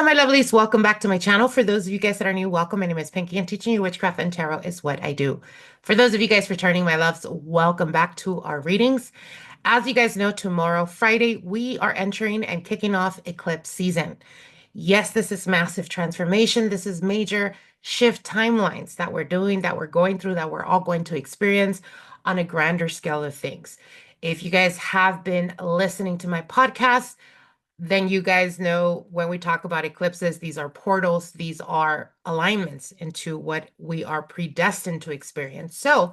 My lovelies. Welcome back to my channel. For those of you guys that are new, welcome. My name is Pinky, and teaching you witchcraft and tarot is what I do. For those of you guys returning, my loves, welcome back to our readings. As you guys know, tomorrow, Friday, we are entering and kicking off eclipse season. Yes, this is massive transformation. This is major shift timelines that we're doing, that we're going through, that we're all going to experience on a grander scale of things. If you guys have been listening to my podcast, then you guys know when we talk about eclipses, these are portals, these are alignments into what we are predestined to experience. So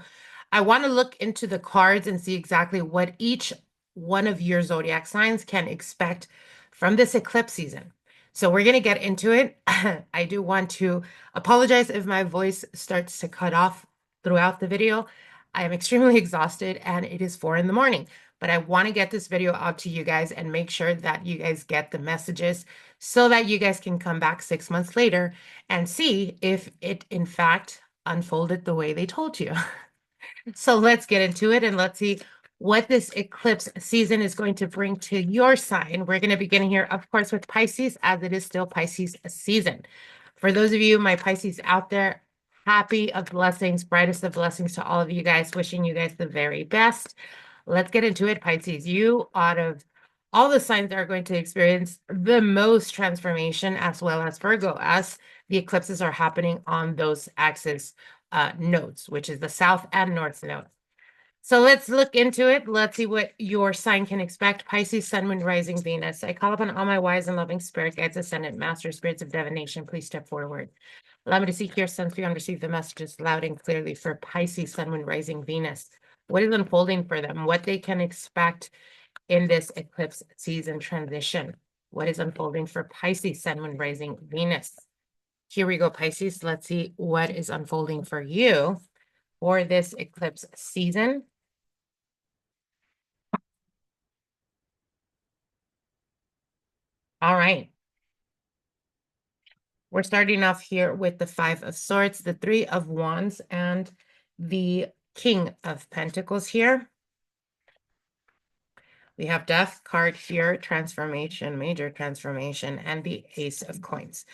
I want to look into the cards and see exactly what each one of your zodiac signs can expect from this eclipse season. So we're going to get into it. I do want to apologize if my voice starts to cut off throughout the video. I am extremely exhausted and it is 4 in the morning. But I want to get this video out to you guys and make sure that you guys get the messages so that you guys can come back 6 months later and see if it in fact unfolded the way they told you. So let's get into it and let's see what this eclipse season is going to bring to your sign. We're going to begin here, of course, with Pisces, as it is still Pisces season. For those of you, my Pisces out there, happy of blessings, brightest of blessings to all of you guys, wishing you guys the very best. Let's get into it, Pisces. You, out of all the signs that are going to experience the most transformation, as well as Virgo, as the eclipses are happening on those axis nodes, which is the south and north nodes. So let's look into it. Let's see what your sign can expect. Pisces, Sun, Moon, Rising, Venus. I call upon all my wise and loving spirit guides, ascendant masters, spirits of divination. Please step forward. Allow me to seek your sense for you and receive the messages loud and clearly for Pisces, Sun, Moon, Rising, Venus. What is unfolding for them? What they can expect in this eclipse season transition? What is unfolding for Pisces, Sun, Moon, Rising, Venus? Here we go, Pisces. Let's see what is unfolding for you for this eclipse season. All right. We're starting off here with the Five of Swords, the Three of Wands, and the King of Pentacles here. We have Death card here, transformation, major transformation, and the Ace of Coins.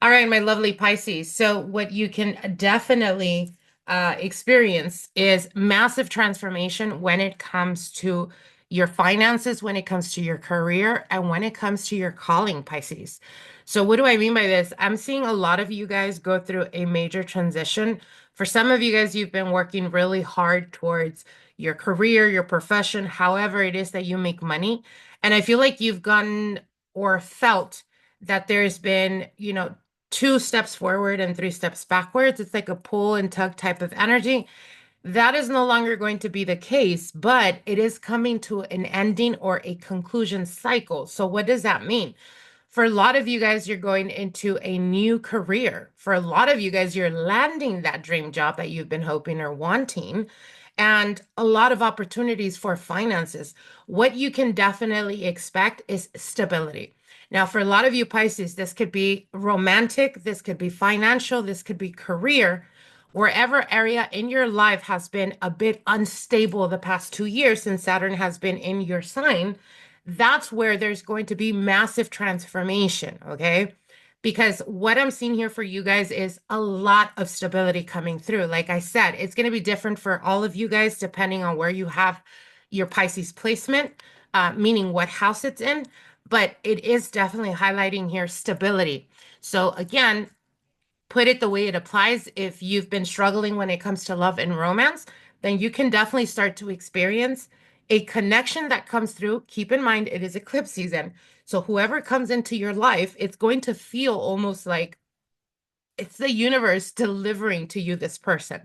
All right, my lovely Pisces. So what you can definitely experience is massive transformation when it comes to your finances, when it comes to your career, and when it comes to your calling, Pisces. So what do I mean by this? I'm seeing a lot of you guys go through a major transition. For some of you guys, you've been working really hard towards your career, your profession, however it is that you make money. And I feel like you've gotten or felt that there's been, 2 steps forward and 3 steps backwards. It's like a pull and tug type of energy. That is no longer going to be the case, but it is coming to an ending or a conclusion cycle. So what does that mean? For a lot of you guys, you're going into a new career. For a lot of you guys, you're landing that dream job that you've been hoping or wanting, and a lot of opportunities for finances. What you can definitely expect is stability. Now, for a lot of you Pisces, this could be romantic, this could be financial, this could be career. Wherever area in your life has been a bit unstable the past 2 years since Saturn has been in your sign, that's where there's going to be massive transformation, okay? Because what I'm seeing here for you guys is a lot of stability coming through. Like I said, it's going to be different for all of you guys depending on where you have your Pisces placement, meaning what house it's in. But it is definitely highlighting here stability. So again, put it the way it applies. If you've been struggling when it comes to love and romance, then you can definitely start to experience a connection that comes through. Keep in mind, it is eclipse season. So whoever comes into your life, it's going to feel almost like it's the universe delivering to you this person.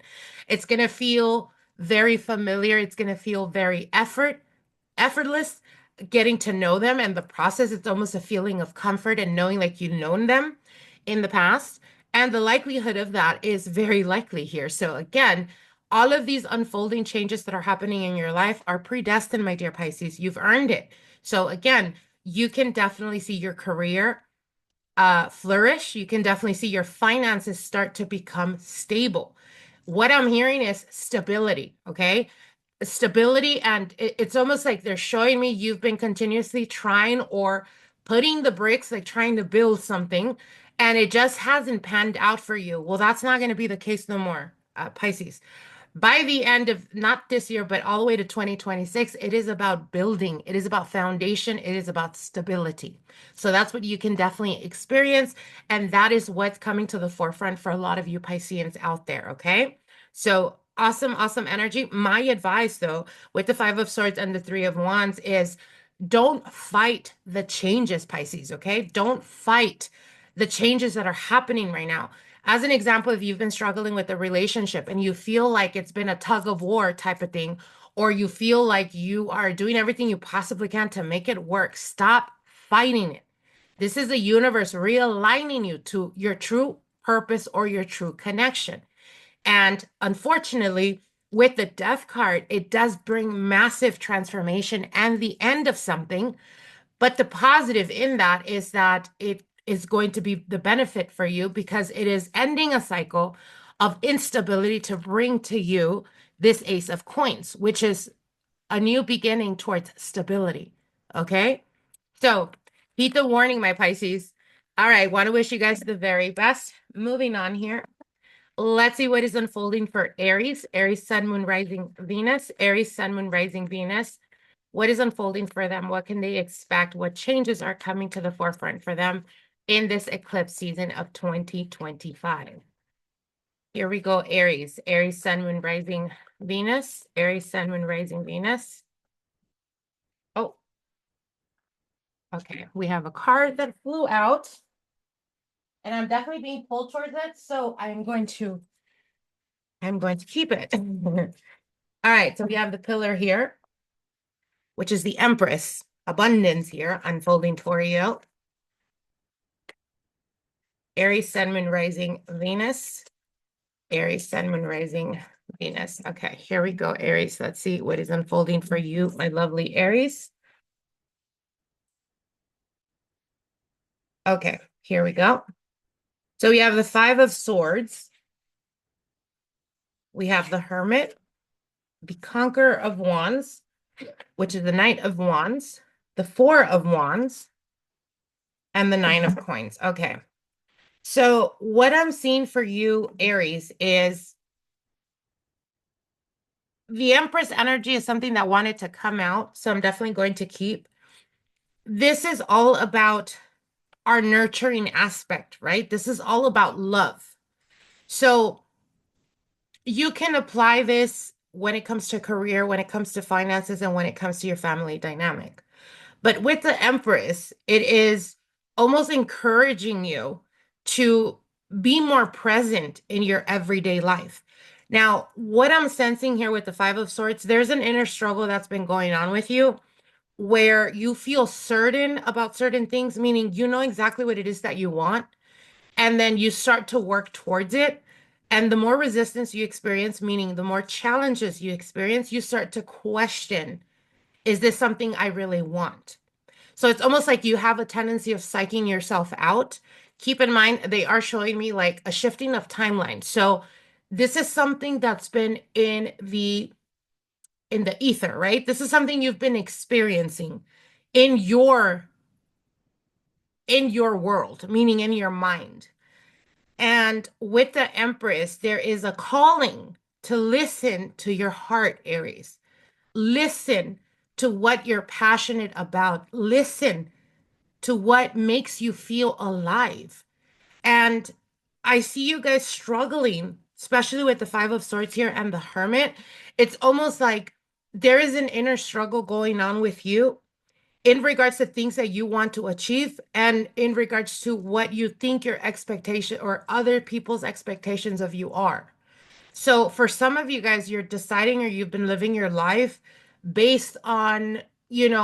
It's going to feel very familiar. It's going to feel very effortless getting to know them. And the process, it's almost a feeling of comfort and knowing like you've known them in the past. And the likelihood of that is very likely here. So again, all of these unfolding changes that are happening in your life are predestined, my dear Pisces. You've earned it. So again, you can definitely see your career flourish. You can definitely see your finances start to become stable. What I'm hearing is stability, okay? Stability, and it's almost like they're showing me you've been continuously trying or putting the bricks, like trying to build something, and it just hasn't panned out for you. Well, that's not going to be the case no more, Pisces. By the end of not this year, but all the way to 2026, it is about building. It is about foundation. It is about stability. So that's what you can definitely experience. And that is what's coming to the forefront for a lot of you Pisceans out there. Okay. So awesome, awesome energy. My advice, though, with the Five of Swords and the Three of Wands is don't fight the changes, Pisces. Okay. Don't fight the changes that are happening right now. As an example, if you've been struggling with a relationship and you feel like it's been a tug of war type of thing, or you feel like you are doing everything you possibly can to make it work, stop fighting it. This is the universe realigning you to your true purpose or your true connection. And unfortunately, with the death card, it does bring massive transformation and the end of something. But the positive in that is that it is going to be the benefit for you because it is ending a cycle of instability to bring to you this Ace of Coins, which is a new beginning towards stability. Okay. So, heed the warning, my Pisces. All right. Want to wish you guys the very best. Moving on here. Let's see what is unfolding for Aries. Aries, Sun, Moon, Rising, Venus. Aries, Sun, Moon, Rising, Venus. What is unfolding for them? What can they expect? What changes are coming to the forefront for them in this eclipse season of 2025? Here we go, Aries. Aries, Sun, Moon, Rising, Venus. Aries, Sun, Moon, Rising, Venus. Oh, okay. We have a card that flew out, and I'm definitely being pulled towards it, so I'm going to keep it. All right, so we have the pillar here, which is the Empress. Abundance here unfolding for you. Aries, Sun, Moon, Rising, Venus. Aries, Sun, Moon, Rising, Venus. Okay, here we go, Aries. Let's see what is unfolding for you, my lovely Aries. Okay, here we go. So we have the Five of Swords. We have the Hermit, the Conqueror of Wands, which is the Knight of Wands, the Four of Wands, and the Nine of Coins. Okay. So what I'm seeing for you, Aries, is the Empress energy is something that wanted to come out. So I'm definitely going to keep. This is all about our nurturing aspect, right? This is all about love. So you can apply this when it comes to career, when it comes to finances, and when it comes to your family dynamic. But with the Empress, it is almost encouraging you to be more present in your everyday life. Now, what I'm sensing here with the Five of Swords, there's an inner struggle that's been going on with you where you feel certain about certain things, meaning you know exactly what it is that you want, and then you start to work towards it. And the more resistance you experience, meaning the more challenges you experience, you start to question, is this something I really want? So it's almost like you have a tendency of psyching yourself out. Keep in mind, they are showing me like a shifting of timeline. So this is something that's been in the ether, right? This is something you've been experiencing in your world, meaning in your mind. And with the Empress, there is a calling to listen to your heart, Aries. Listen to what you're passionate about. Listen to what makes you feel alive. And I see you guys struggling, especially with the Five of Swords here and the Hermit. It's almost like there is an inner struggle going on with you in regards to things that you want to achieve and in regards to what you think your expectation or other people's expectations of you are. So for some of you guys, you're deciding or you've been living your life based on,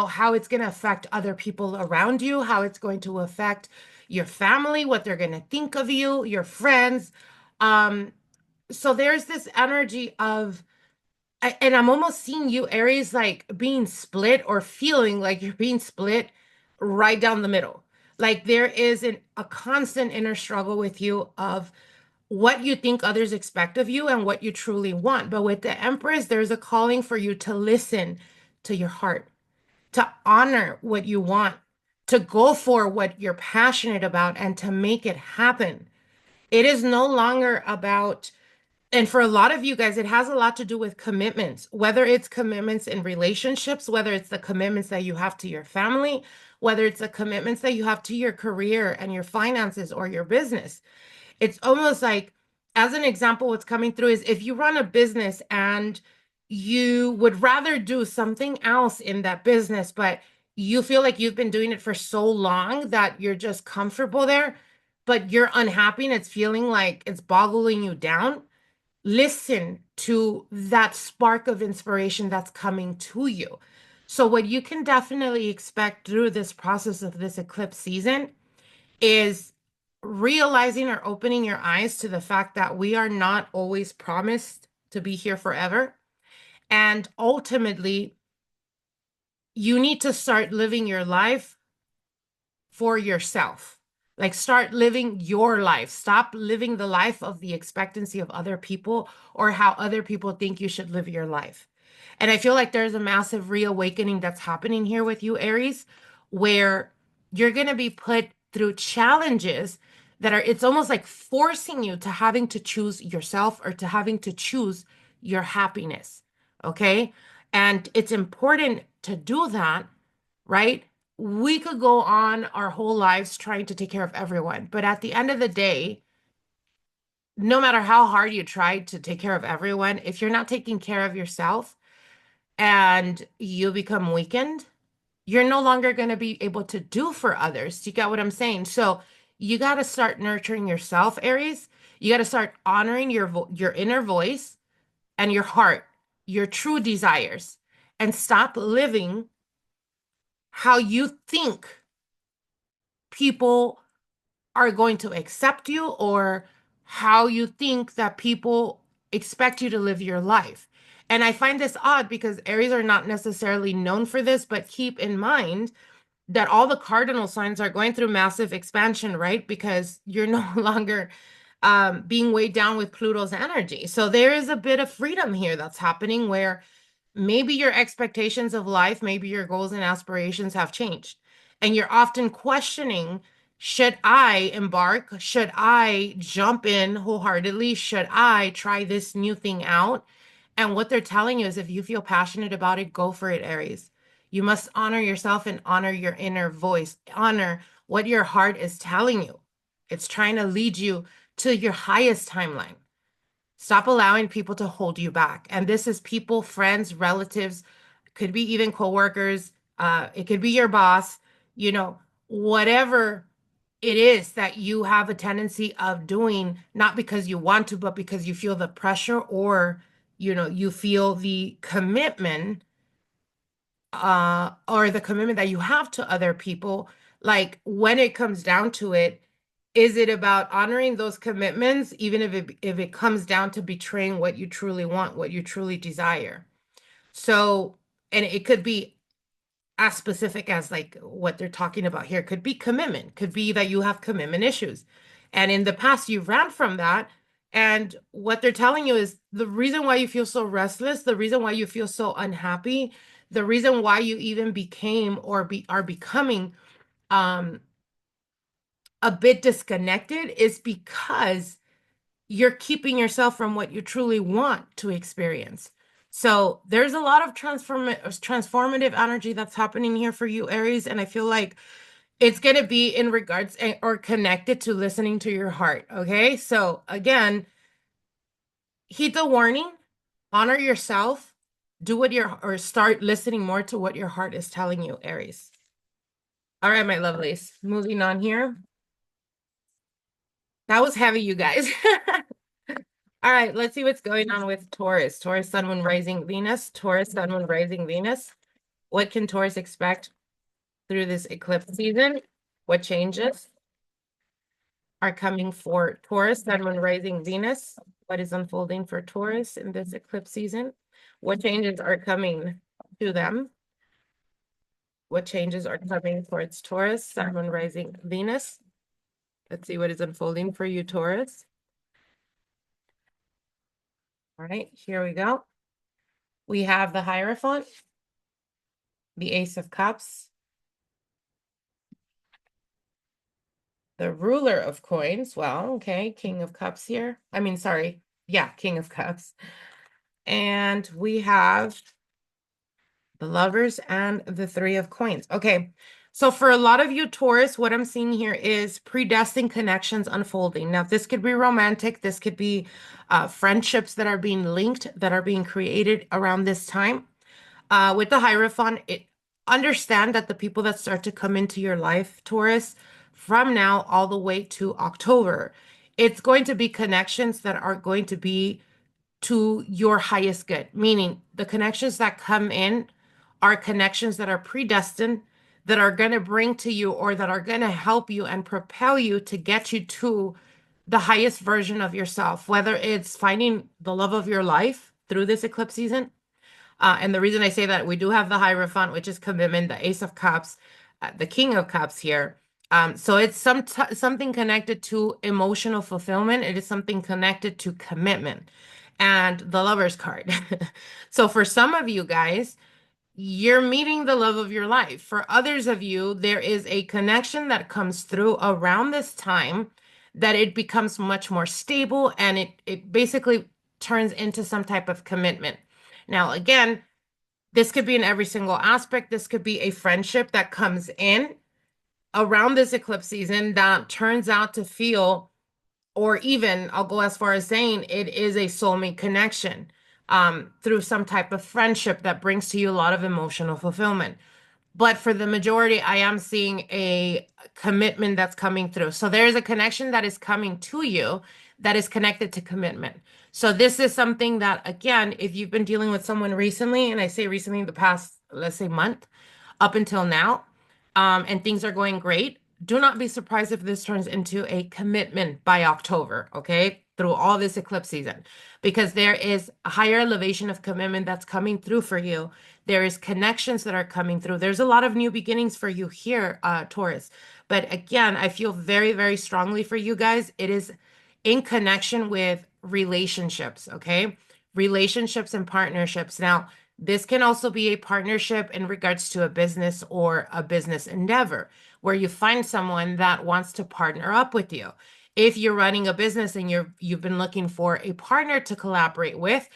how it's going to affect other people around you, how it's going to affect your family, what they're going to think of you, your friends. Um, so there's this energy of and I'm almost seeing you, Aries, like being split or feeling like you're being split right down the middle. Like there is a constant inner struggle with you of what you think others expect of you and what you truly want. But with the Empress, there's a calling for you to listen to your heart, to honor what you want, to go for what you're passionate about and to make it happen. It is no longer about, and for a lot of you guys, it has a lot to do with commitments, whether it's commitments in relationships, whether it's the commitments that you have to your family, whether it's the commitments that you have to your career and your finances or your business. It's almost like, as an example, what's coming through is if you run a business and you would rather do something else in that business, but you feel like you've been doing it for so long that you're just comfortable there, but you're unhappy and it's feeling like it's boggling you down. Listen to that spark of inspiration that's coming to you. So, what you can definitely expect through this process of this eclipse season is realizing or opening your eyes to the fact that we are not always promised to be here forever. And ultimately, you need to start living your life for yourself. Like, start living your life. Stop living the life of the expectancy of other people or how other people think you should live your life. And I feel like there's a massive reawakening that's happening here with you, Aries, where you're going to be put through challenges that are, it's almost like forcing you to having to choose yourself or to having to choose your happiness. Okay. And it's important to do that, right? We could go on our whole lives trying to take care of everyone, but at the end of the day, no matter how hard you try to take care of everyone, if you're not taking care of yourself and you become weakened, you're no longer going to be able to do for others. You get what I'm saying? So you got to start nurturing yourself, Aries. You got to start honoring your inner voice and your heart, your true desires, and stop living how you think people are going to accept you or how you think that people expect you to live your life. And I find this odd because Aries are not necessarily known for this, but keep in mind that all the cardinal signs are going through massive expansion, right? Because you're no longer being weighed down with Pluto's energy. So there is a bit of freedom here that's happening where maybe your expectations of life, maybe your goals and aspirations have changed. And you're often questioning, should I embark? Should I jump in wholeheartedly? Should I try this new thing out? And what they're telling you is if you feel passionate about it, go for it, Aries. You must honor yourself and honor your inner voice. Honor what your heart is telling you. It's trying to lead you to your highest timeline. Stop allowing people to hold you back. And this is people, friends, relatives, could be even coworkers, it could be your boss, you know, whatever it is that you have a tendency of doing, not because you want to, but because you feel the pressure or, you know, you feel the commitment or the commitment that you have to other people. Like when it comes down to it, is it about honoring those commitments, even if it comes down to betraying what you truly want, what you truly desire? So, and it could be as specific as like what they're talking about here. Could be commitment, could be that you have commitment issues. And in the past, you ran from that. And what they're telling you is the reason why you feel so restless, the reason why you feel so unhappy, the reason why you even became or are becoming um, a bit disconnected is because you're keeping yourself from what you truly want to experience. So there's a lot of transformative energy that's happening here for you, Aries, and I feel like it's going to be in regards or connected to listening to your heart. Okay. So again, heed the warning, honor yourself, do what or start listening more to what your heart is telling you, Aries. All right, my lovelies, moving on here. That was heavy, you guys. All right, let's see what's going on with Taurus. Taurus, Sun, Moon, Rising, Venus. Taurus, Sun, Moon, Rising, Venus. What can Taurus expect through this eclipse season? What changes are coming for Taurus, Sun, Moon, Rising, Venus? What is unfolding for Taurus in this eclipse season? What changes are coming to them? What changes are coming towards Taurus, Sun, Moon, Rising, Venus? Let's see what is unfolding for you, Taurus. All right, here we go. We have the Hierophant, the Ace of Cups, the ruler of coins. Well, okay, King of Cups here. I mean, sorry. Yeah, King of Cups. And we have the Lovers and the Three of Coins. Okay, so for a lot of you Taurus, what I'm seeing here is predestined connections unfolding. Now, this could be romantic. This could be friendships that are being linked, that are being created around this time. With the Hierophant, understand that the people that start to come into your life, Taurus, from now all the way to October, it's going to be connections that are going to be to your highest good, meaning the connections that come in are connections that are predestined, that are going to bring to you or that are going to help you and propel you to get you to the highest version of yourself, whether it's finding the love of your life through this eclipse season. And the reason I say that, we do have the Hierophant, which is commitment, the Ace of Cups, the King of Cups here. So it's something connected to emotional fulfillment. It is something connected to commitment and the Lover's card. So for some of you guys, you're meeting the love of your life. For others of you, there is a connection that comes through around this time that it becomes much more stable and it basically turns into some type of commitment. Now, again, this could be in every single aspect. This could be a friendship that comes in around this eclipse season that turns out to feel, or even I'll go as far as saying it is a soulmate connection through some type of friendship that brings to you a lot of emotional fulfillment. But for the majority, I am seeing a commitment that's coming through. So there's a connection that is coming to you that is connected to commitment. So this is something that, again, if you've been dealing with someone recently, and I say recently, the past, let's say, month up until now, and things are going great, do not be surprised if this turns into a commitment by October, okay? Through all this eclipse season, because there is a higher elevation of commitment that's coming through for you. There is connections that are coming through. There's a lot of new beginnings for you here, Taurus. But again, I feel very, very strongly for you guys. It is in connection with relationships, okay? Relationships and partnerships. Now, this can also be a partnership in regards to a business or a business endeavor where you find someone that wants to partner up with you. If you're running a business and you've been looking for a partner to collaborate with,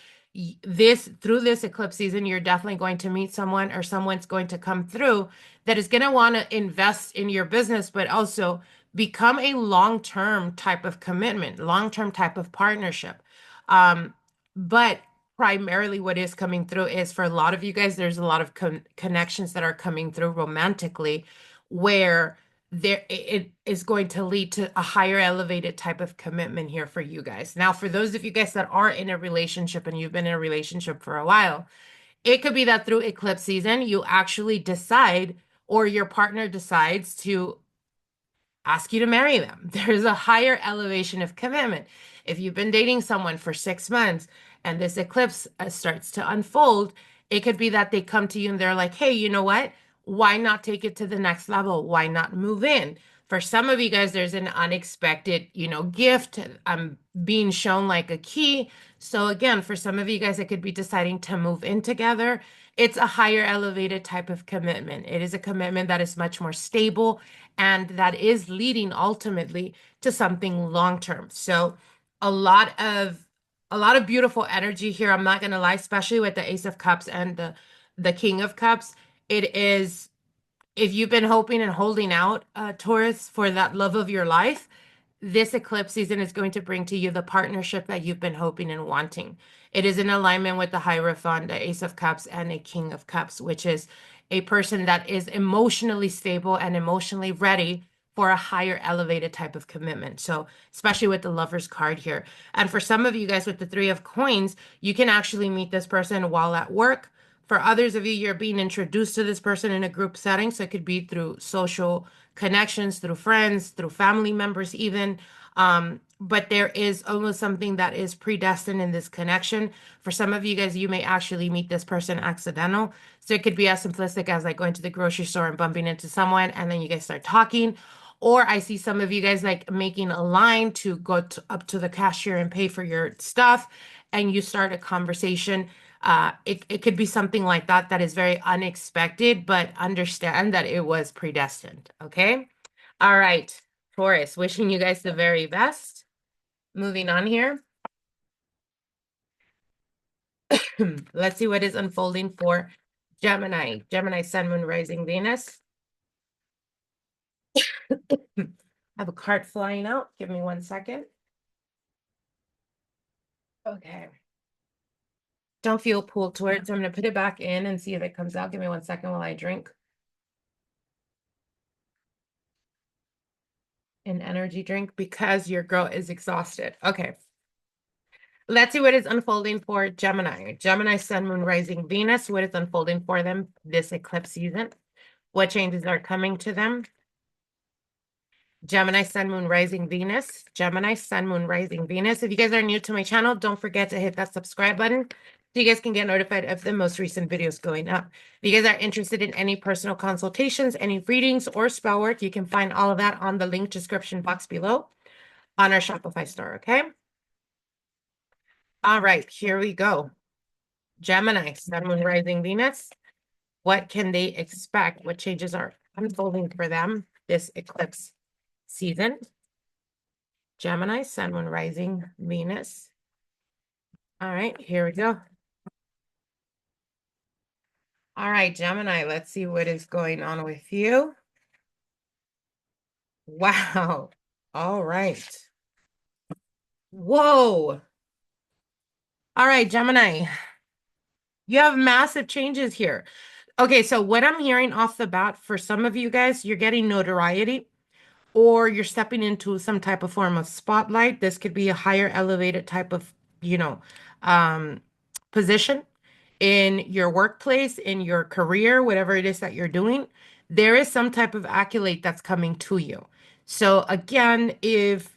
this through this eclipse season, you're definitely going to meet someone or someone's going to come through that is going to want to invest in your business, but also become a long-term type of commitment, long-term type of partnership. But primarily what is coming through is for a lot of you guys, there's a lot of connections that are coming through romantically where there it is going to lead to a higher elevated type of commitment here for you guys. Now, for those of you guys that are in a relationship and you've been in a relationship for a while, it could be that through eclipse season, you actually decide or your partner decides to ask you to marry them. There's a higher elevation of commitment. If you've been dating someone for 6 months and this eclipse starts to unfold, it could be that they come to you and they're like, hey, you know what? Why not take it to the next level? Why not move in? For some of you guys, there's an unexpected, gift. I'm being shown like a key. So again, for some of you guys, it could be deciding to move in together. It's a higher elevated type of commitment. It is a commitment that is much more stable and that is leading ultimately to something long term. So a lot of beautiful energy here. I'm not going to lie, especially with the Ace of Cups and the King of Cups. It is, if you've been hoping and holding out, Taurus, for that love of your life, this eclipse season is going to bring to you the partnership that you've been hoping and wanting. It is in alignment with the Hierophant, the Ace of Cups, and a King of Cups, which is a person that is emotionally stable and emotionally ready for a higher elevated type of commitment. So, especially with the Lover's card here. And for some of you guys with the Three of Coins, you can actually meet this person while at work. For others of you, you're being introduced to this person in a group setting. So it could be through social connections, through friends, through family members, even. But there is almost something that is predestined in this connection. For some of you guys, you may actually meet this person accidental. So it could be as simplistic as like going to the grocery store and bumping into someone, and then you guys start talking. Or I see some of you guys like making a line to go up to the cashier and pay for your stuff, and you start a conversation. It could be something like that that is very unexpected, but understand that it was predestined. Okay. All right. Taurus, wishing you guys the very best. Moving on here. Let's see what is unfolding for Gemini. Gemini, Sun, Moon, Rising, Venus. I have a card flying out. Give me 1 second. Okay. Don't feel pulled towards. I'm going to put it back in and see if it comes out. Give me 1 second while I drink an energy drink because your girl is exhausted. Okay. Let's see what is unfolding for Gemini. Gemini, Sun, Moon, Rising, Venus. What is unfolding for them this eclipse season? What changes are coming to them? Gemini, Sun, Moon, Rising, Venus. Gemini, Sun, Moon, Rising, Venus. If you guys are new to my channel, don't forget to hit that subscribe button so you guys can get notified of the most recent videos going up. If you guys are interested in any personal consultations, any readings, or spell work, you can find all of that on the link description box below on our Shopify store, okay? All right, here we go. Gemini, Sun, Moon, Rising, Venus. What can they expect? What changes are unfolding for them this eclipse season? Gemini, Sun, Moon, Rising, Venus. All right, here we go. All right, Gemini, let's see what is going on with you. Wow. All right. Whoa. All right, Gemini. You have massive changes here. Okay, so what I'm hearing off the bat for some of you guys, you're getting notoriety or you're stepping into some type of form of spotlight. This could be a higher elevated type of, um, position in your workplace, in your career, whatever it is that you're doing. There is some type of accolade that's coming to you. So again, if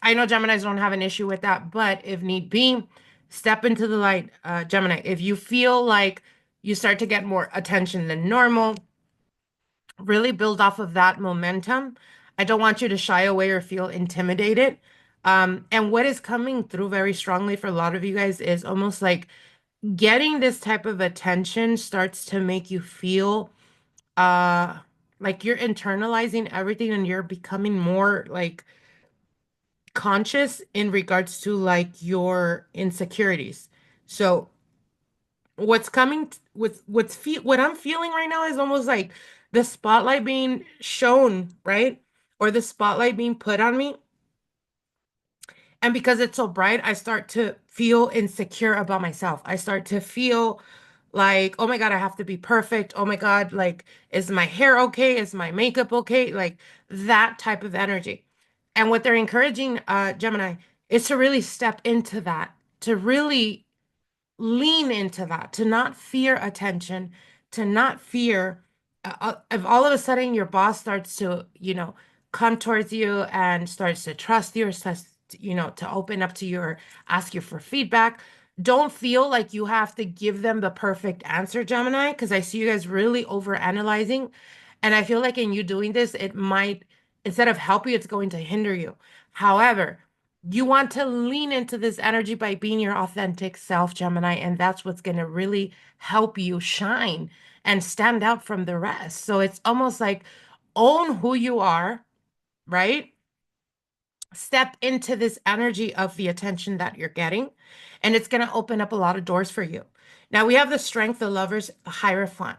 I know Geminis don't have an issue with that, but if need be, step into the light, Gemini. If you feel like you start to get more attention than normal, really build off of that momentum. I don't want you to shy away or feel intimidated. And what is coming through very strongly for a lot of you guys is almost like getting this type of attention starts to make you feel like you're internalizing everything and you're becoming more like conscious in regards to like your insecurities. So what's coming with what I'm feeling right now is almost like the spotlight being shown, right? Or the spotlight being put on me. And because it's so bright, I start to feel insecure about myself. I start to feel like, oh my God, I have to be perfect. Oh my God, like, is my hair okay? Is my makeup okay? Like that type of energy. And what they're encouraging, Gemini, is to really step into that, to really lean into that, to not fear attention, to not fear if all of a sudden your boss starts to, come towards you and starts to trust you or starts, to open up to you or ask you for feedback. Don't feel like you have to give them the perfect answer, Gemini, because I see you guys really over analyzing. And I feel like in you doing this, it might, instead of help you, it's going to hinder you. However, you want to lean into this energy by being your authentic self, Gemini, and that's what's going to really help you shine and stand out from the rest. So it's almost like own who you are, right? Step into this energy of the attention that you're getting, and it's going to open up a lot of doors for you. Now we have the Strength, the Lovers, the Hierophant.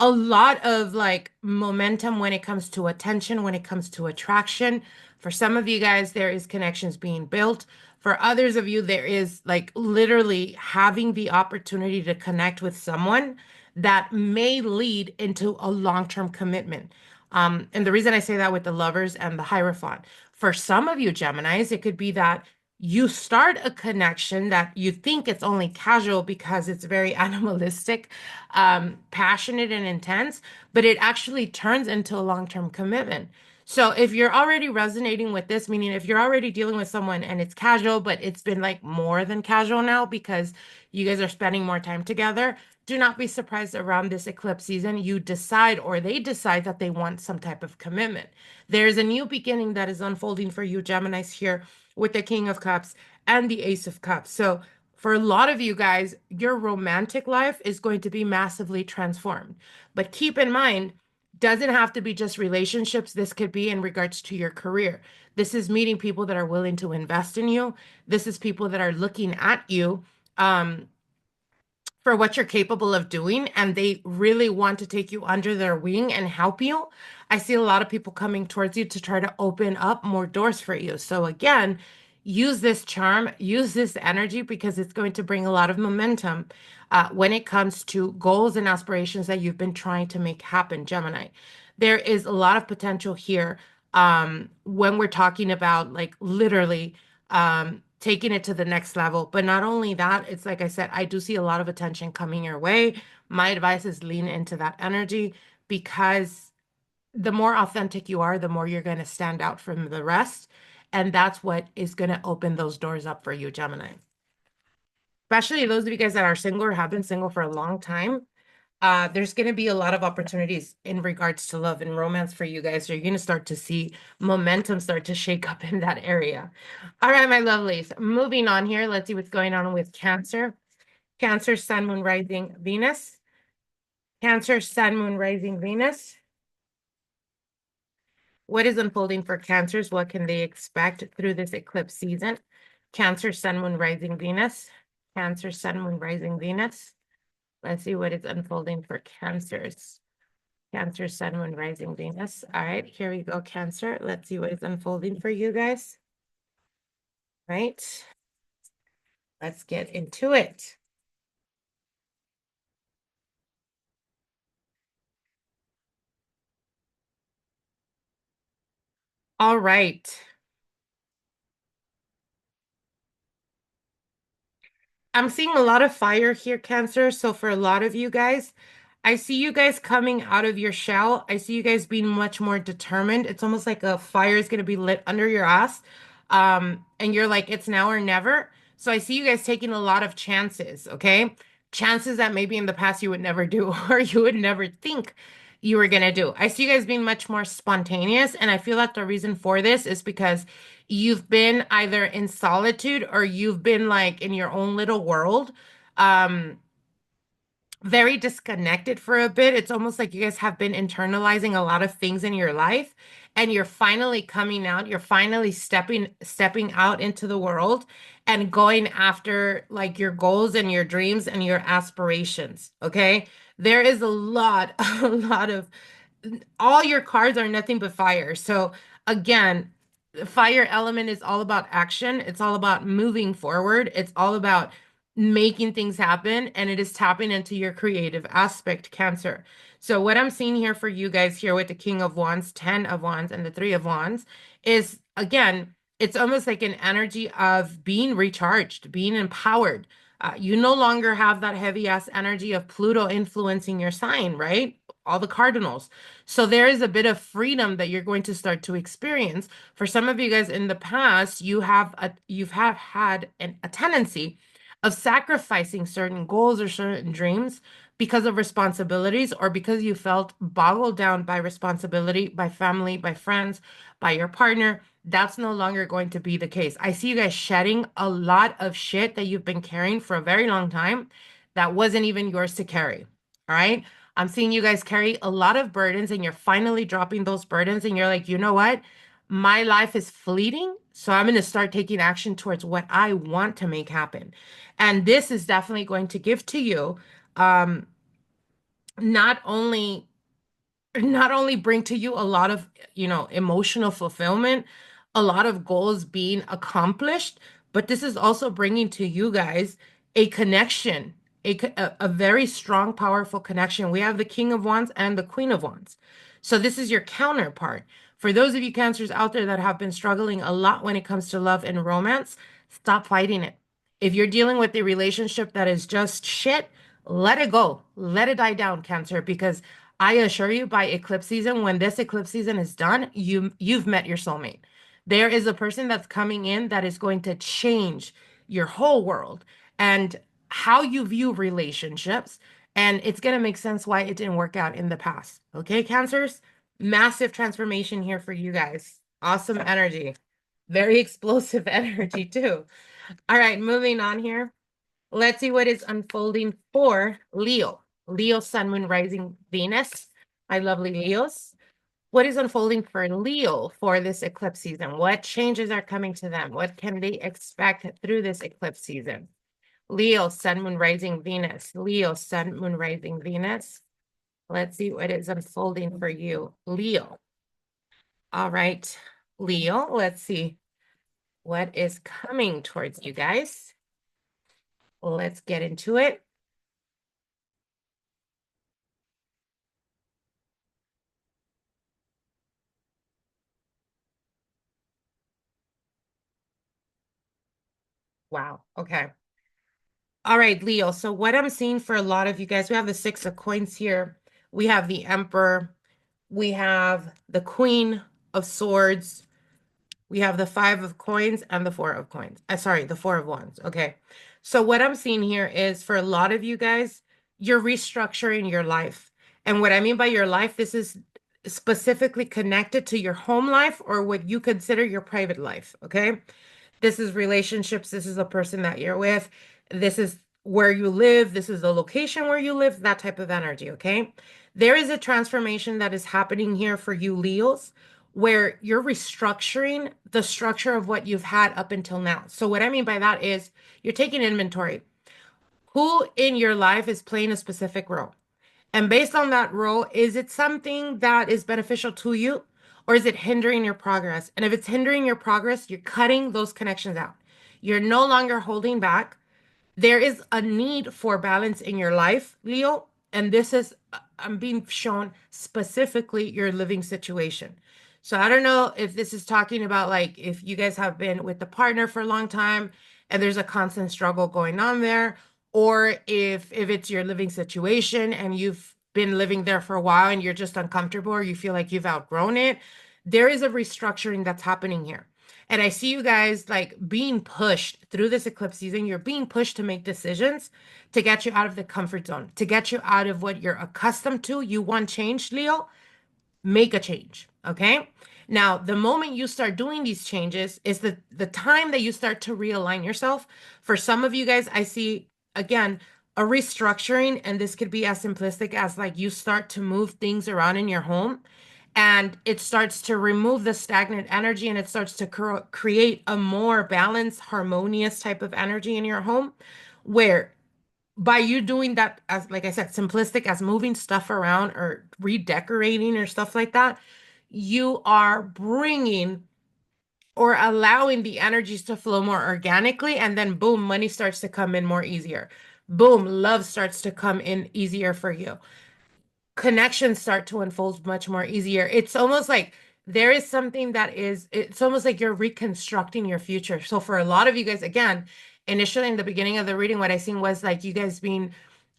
A lot of like momentum when it comes to attention, when it comes to attraction. For some of you guys, there is connections being built. For others of you, there is like literally having the opportunity to connect with someone that may lead into a long-term commitment. And the reason I say that with the Lovers and the Hierophant, for some of you Geminis, it could be that you start a connection that you think it's only casual because it's very animalistic, passionate and intense, but it actually turns into a long-term commitment. So if you're already resonating with this, meaning if you're already dealing with someone and it's casual, but it's been like more than casual now because you guys are spending more time together, do not be surprised around this eclipse season. You decide or they decide that they want some type of commitment. There's a new beginning that is unfolding for you, Geminis, here with the King of Cups and the Ace of Cups. So for a lot of you guys, your romantic life is going to be massively transformed. But keep in mind, Doesn't have to be just relationships. This could be in regards to your career. This is meeting people that are willing to invest in you. This is people that are looking at you for what you're capable of doing, and they really want to take you under their wing and help you. I see a lot of people coming towards you to try to open up more doors for you. So again, use this charm, use this energy, because it's going to bring a lot of momentum when it comes to goals and aspirations that you've been trying to make happen, Gemini. There is a lot of potential here when we're talking about like literally taking it to the next level. But not only that, it's like I said, I do see a lot of attention coming your way. My advice is lean into that energy, because the more authentic you are, the more you're going to stand out from the rest. And that's what is going to open those doors up for you, Gemini. Especially those of you guys that are single or have been single for a long time. There's going to be a lot of opportunities in regards to love and romance for you guys. You're going to start to see momentum start to shake up in that area. All right, my lovelies. Moving on here. Let's see what's going on with Cancer. Cancer, Sun, Moon, Rising, Venus. Cancer, Sun, Moon, Rising, Venus. What is unfolding for Cancers? What can they expect through this eclipse season? Cancer, Sun, Moon, Rising, Venus. Cancer, Sun, Moon, Rising, Venus. Let's see what is unfolding for Cancers. Cancer, Sun, Moon, Rising, Venus. All right, here we go, Cancer. Let's see what is unfolding for you guys. Right. Let's get into it. All right. I'm seeing a lot of fire here, Cancer. So for a lot of you guys, I see you guys coming out of your shell. I see you guys being much more determined. It's almost like a fire is going to be lit under your ass. And you're like, it's now or never. So I see you guys taking a lot of chances, okay? Chances that maybe in the past you would never do or you would never think you were going to do. I see you guys being much more spontaneous. And I feel that the reason for this is because you've been either in solitude or you've been like in your own little world. Um, very disconnected for a bit. It's almost like you guys have been internalizing a lot of things in your life, and you're finally coming out. You're finally stepping out into the world and going after like your goals and your dreams and your aspirations, okay? There is a lot a lot of all your cards are nothing but fire. So again, the fire element is all about action. It's all about moving forward. It's all about making things happen, and it is tapping into your creative aspect, Cancer. So what I'm seeing here for you guys here with the King of Wands, 10 of Wands, and the 3 of Wands is, again, it's almost like an energy of being recharged, being empowered. You no longer have that heavy ass energy of Pluto influencing your sign, right? All the cardinals. So there is a bit of freedom that you're going to start to experience. For some of you guys in the past, you've had a tendency of sacrificing certain goals or certain dreams because of responsibilities, or because you felt boggled down by responsibility, by family, by friends, by your partner. That's no longer going to be the case. I see you guys shedding a lot of shit that you've been carrying for a very long time that wasn't even yours to carry. All right. I'm seeing you guys carry a lot of burdens, and you're finally dropping those burdens, and you're like, you know what? My life is fleeting, so I'm going to start taking action towards what I want to make happen. And this is definitely going to give to you um, not only bring to you a lot of, emotional fulfillment, a lot of goals being accomplished, but this is also bringing to you guys a connection, a very strong, powerful connection. We have the King of Wands and the Queen of Wands. So this is your counterpart. For those of you Cancers out there that have been struggling a lot when it comes to love and romance, stop fighting it. If you're dealing with a relationship that is just shit, let it go. Let it die down, Cancer, because I assure you, by eclipse season, when this eclipse season is done, you've met your soulmate. There is a person that's coming in that is going to change your whole world and how you view relationships. And it's going to make sense why it didn't work out in the past. Okay, Cancers? Massive transformation here for you guys. Awesome energy. Very explosive energy, too. All right, moving on here. Let's see what is unfolding for Leo. Leo, Sun, Moon, Rising, Venus. my lovely Leos. What is unfolding for Leo for this eclipse season? What changes are coming to them? What can they expect through this eclipse season? Leo, Sun, Moon, Rising, Venus. Leo, Sun, Moon, Rising, Venus. Let's see what is unfolding for you, Leo. All right, Leo, let's see what is coming towards you guys. Let's get into it. Wow, okay. All right, Leo. So what I'm seeing for a lot of you guys, we have the Six of Coins here. We have the Emperor. We have the Queen of Swords. We have the Five of Coins and the Four of Coins. Sorry, the Four of Wands. Okay. So what I'm seeing here is for a lot of you guys, you're restructuring your life. And what I mean by your life, this is specifically connected to your home life or what you consider your private life. Okay. This is relationships. This is a person that you're with. This is where you live. This is the location where you live, that type of energy. Okay. There is a transformation that is happening here for you, Leos, where you're restructuring the structure of what you've had up until now. So, what I mean by that is you're taking inventory. Who in your life is playing a specific role? And based on that role, is it something that is beneficial to you or is it hindering your progress? And if it's hindering your progress, you're cutting those connections out. You're no longer holding back. There is a need for balance in your life, Leo. And this is, I'm being shown specifically your living situation. So I don't know if this is talking about like if you guys have been with the partner for a long time and there's a constant struggle going on there, or if it's your living situation and you've been living there for a while and you're just uncomfortable or you feel like you've outgrown it. There is a restructuring that's happening here. And I see you guys like being pushed through this eclipse season. You're being pushed to make decisions to get you out of the comfort zone, to get you out of what you're accustomed to. You want change, Leo? Make a change. Okay. Now, the moment you start doing these changes is the time that you start to realign yourself. For some of you guys, I see again a restructuring, and this could be as simplistic as like you start to move things around in your home and it starts to remove the stagnant energy and it starts to create a more balanced, harmonious type of energy in your home where by you doing that, as like I said, simplistic as moving stuff around or redecorating or stuff like that, you are bringing or allowing the energies to flow more organically. And then boom, money starts to come in more easier. Boom, love starts to come in easier for you. Connections start to unfold much more easier. It's almost like there is something that is, it's almost like you're reconstructing your future. So for a lot of you guys, again, initially in the beginning of the reading, what I seen was like you guys being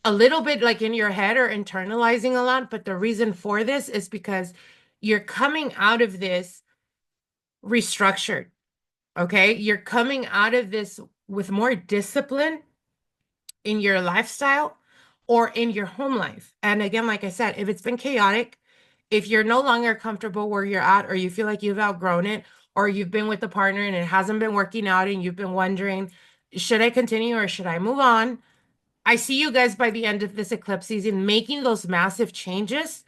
a little bit like in your head or internalizing a lot. But the reason for this is because you're coming out of this restructured. Okay. You're coming out of this with more discipline in your lifestyle or in your home life. And again, like I said, if it's been chaotic, if you're no longer comfortable where you're at, or you feel like you've outgrown it, or you've been with the partner and it hasn't been working out and you've been wondering, should I continue or should I move on? I see you guys by the end of this eclipse season making those massive changes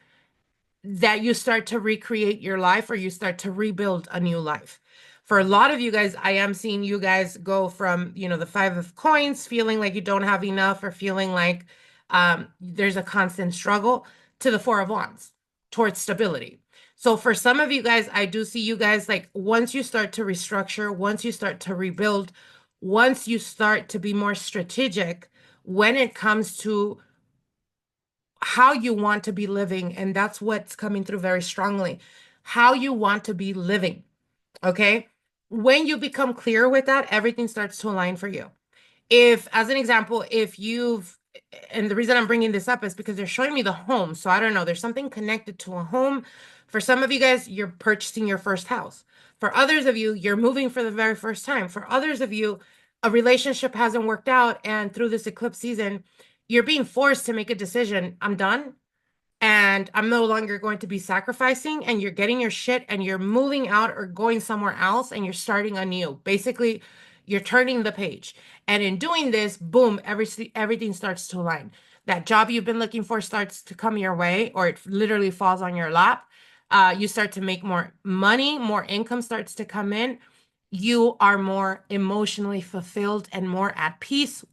that you start to recreate your life or you start to rebuild a new life. For a lot of you guys, I am seeing you guys go from, the Five of Coins, feeling like you don't have enough or feeling like there's a constant struggle, to the Four of Wands, towards stability. So for some of you guys, I do see you guys like once you start to restructure, once you start to rebuild, once you start to be more strategic when it comes to how you want to be living, and that's what's coming through very strongly, how you want to be living. Okay. When you become clear with that, everything starts to align for you. If, as an example, if you've, and the reason I'm bringing this up is because they're showing me the home. So I don't know, there's something connected to a home. For some of you guys, you're purchasing your first house. For others of you, you're moving for the very first time. For others of you, a relationship hasn't worked out. And through this eclipse season, you're being forced to make a decision. I'm done and I'm no longer going to be sacrificing, and you're getting your shit and you're moving out or going somewhere else and you're starting anew. Basically, you're turning the page. And in doing this, boom, everything starts to align. that job you've been looking for starts to come your way, or it literally falls on your lap. You start to make more money, more income starts to come in. You are more emotionally fulfilled and more at peace.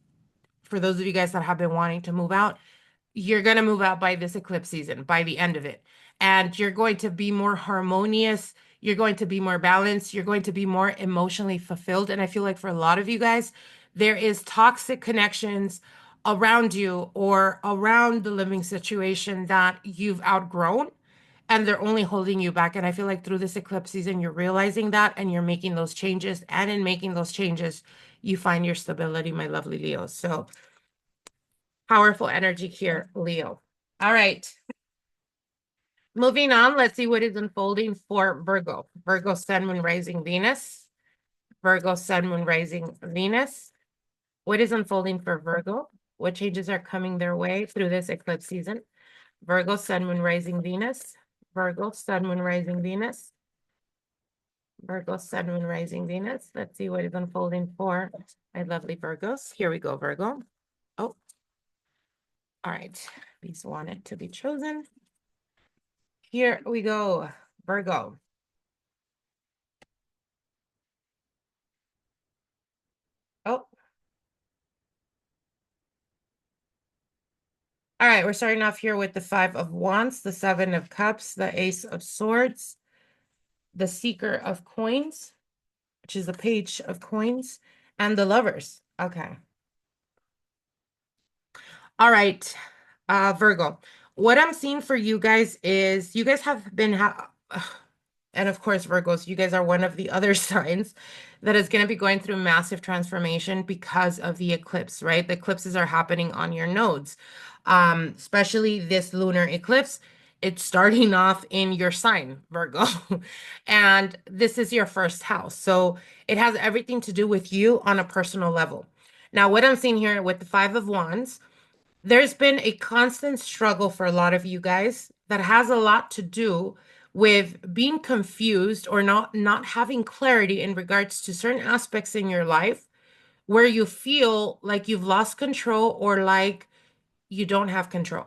For those of you guys that have been wanting to move out, you're going to move out by this eclipse season, by the end of it. And you're going to be more harmonious. You're going to be more balanced. You're going to be more emotionally fulfilled. And I feel like for a lot of you guys, there is toxic connections around you or around the living situation that you've outgrown, and they're only holding you back. And I feel like through this eclipse season, you're realizing that and you're making those changes. And in making those changes, you find your stability, my lovely Leo. So powerful energy here, Leo. All right. Moving on, let's see what is unfolding for Virgo. Virgo, Sun, Moon, Rising, Venus. Virgo, Sun, Moon, Rising, Venus. What is unfolding for Virgo? What changes are coming their way through this eclipse season? Virgo, Sun, Moon, Rising, Venus. Virgo, Sun, Moon, Rising, Venus. Virgo, Sun, Moon, Rising, Venus. Let's see what is unfolding for my lovely Virgos. Here we go, Virgo. Oh, all right. These wanted to be chosen. Here we go, Virgo. Oh. All right, we're starting off here with the Five of Wands, the Seven of Cups, the Ace of Swords, the Seeker of Coins, which is the Page of Coins, and the Lovers. Okay. All right, Virgo. What I'm seeing for you guys is you guys have been, and of course, Virgos, you guys are one of the other signs that is going to be going through massive transformation because of the eclipse, right? The eclipses are happening on your nodes, especially this lunar eclipse. It's starting off in your sign, Virgo, and this is your first house. So it has everything to do with you on a personal level. Now, what I'm seeing here with the Five of Wands, there's been a constant struggle for a lot of you guys that has a lot to do with being confused or not having clarity in regards to certain aspects in your life where you feel like you've lost control or like you don't have control.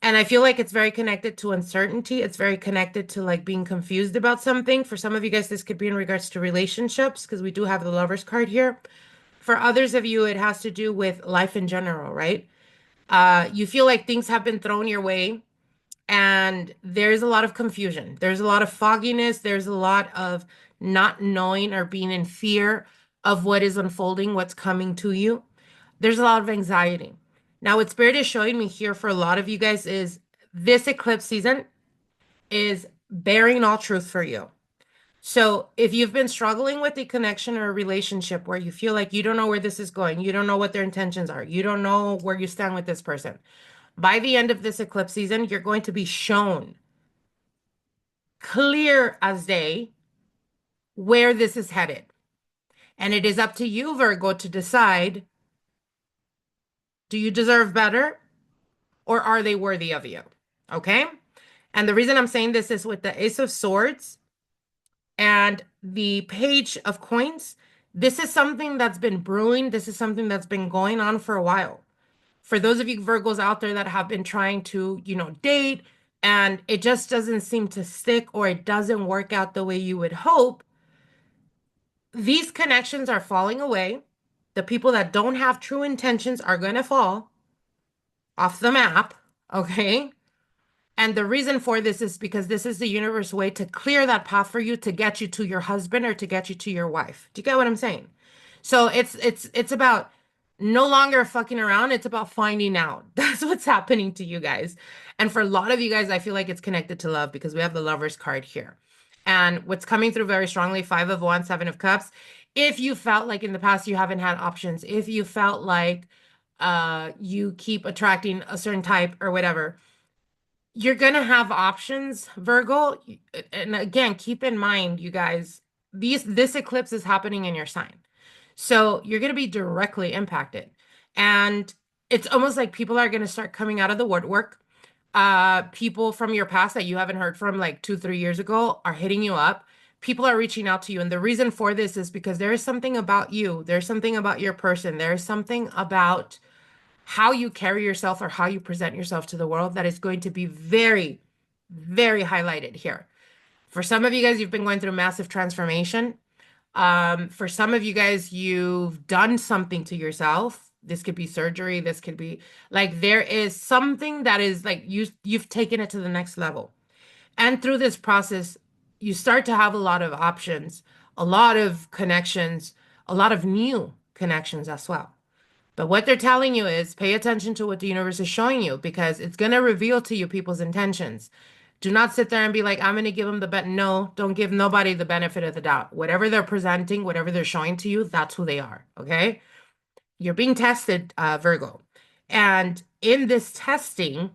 And I feel like it's very connected to uncertainty. It's very connected to like being confused about something. For some of you guys, this could be in regards to relationships because we do have the Lovers card here. For others of you, it has to do with life in general, right? You feel like things have been thrown your way and there's a lot of confusion. There's a lot of fogginess. There's a lot of not knowing or being in fear of what is unfolding, what's coming to you. There's a lot of anxiety. Now, what Spirit is showing me here for a lot of you guys is this eclipse season is bearing all truth for you. So if you've been struggling with a connection or a relationship where you feel like you don't know where this is going, you don't know what their intentions are, you don't know where you stand with this person, by the end of this eclipse season, you're going to be shown clear as day where this is headed. And it is up to you, Virgo, to decide, do you deserve better or are they worthy of you? Okay? And the reason I'm saying this is with the Ace of Swords and the Page of Coins. This is something that's been brewing. This is something that's been going on for a while. For those of you Virgos out there that have been trying to, date and it just doesn't seem to stick or it doesn't work out the way you would hope, these connections are falling away. The people that don't have true intentions are going to fall off the map, okay? And the reason for this is because this is the universe way to clear that path for you to get you to your husband or to get you to your wife. Do you get what I'm saying? So it's about no longer fucking around. It's about finding out. That's what's happening to you guys. And for a lot of you guys, I feel like it's connected to love because we have the Lovers card here. And what's coming through very strongly, Five of Wands, Seven of Cups. If you felt like in the past you haven't had options, if you felt like you keep attracting a certain type or whatever, you're going to have options, Virgo. And again, keep in mind, you guys, this eclipse is happening in your sign. So you're going to be directly impacted. And it's almost like people are going to start coming out of the woodwork. People from your past that you haven't heard from like 2-3 years ago are hitting you up. People are reaching out to you. And the reason for this is because there is something about you. There's something about your person. There's something about how you carry yourself or how you present yourself to the world that is going to be very, very highlighted here. For some of you guys, you've been going through massive transformation. For some of you guys, you've done something to yourself. This could be surgery. This could be like there is something that is like you've taken it to the next level. And through this process, you start to have a lot of options, a lot of connections, a lot of new connections as well. But what they're telling you is pay attention to what the universe is showing you because it's going to reveal to you people's intentions. Do not sit there and be like, I'm going to give them the bet. No, don't give nobody the benefit of the doubt. Whatever they're presenting, whatever they're showing to you, that's who they are. Okay. You're being tested, Virgo. And in this testing,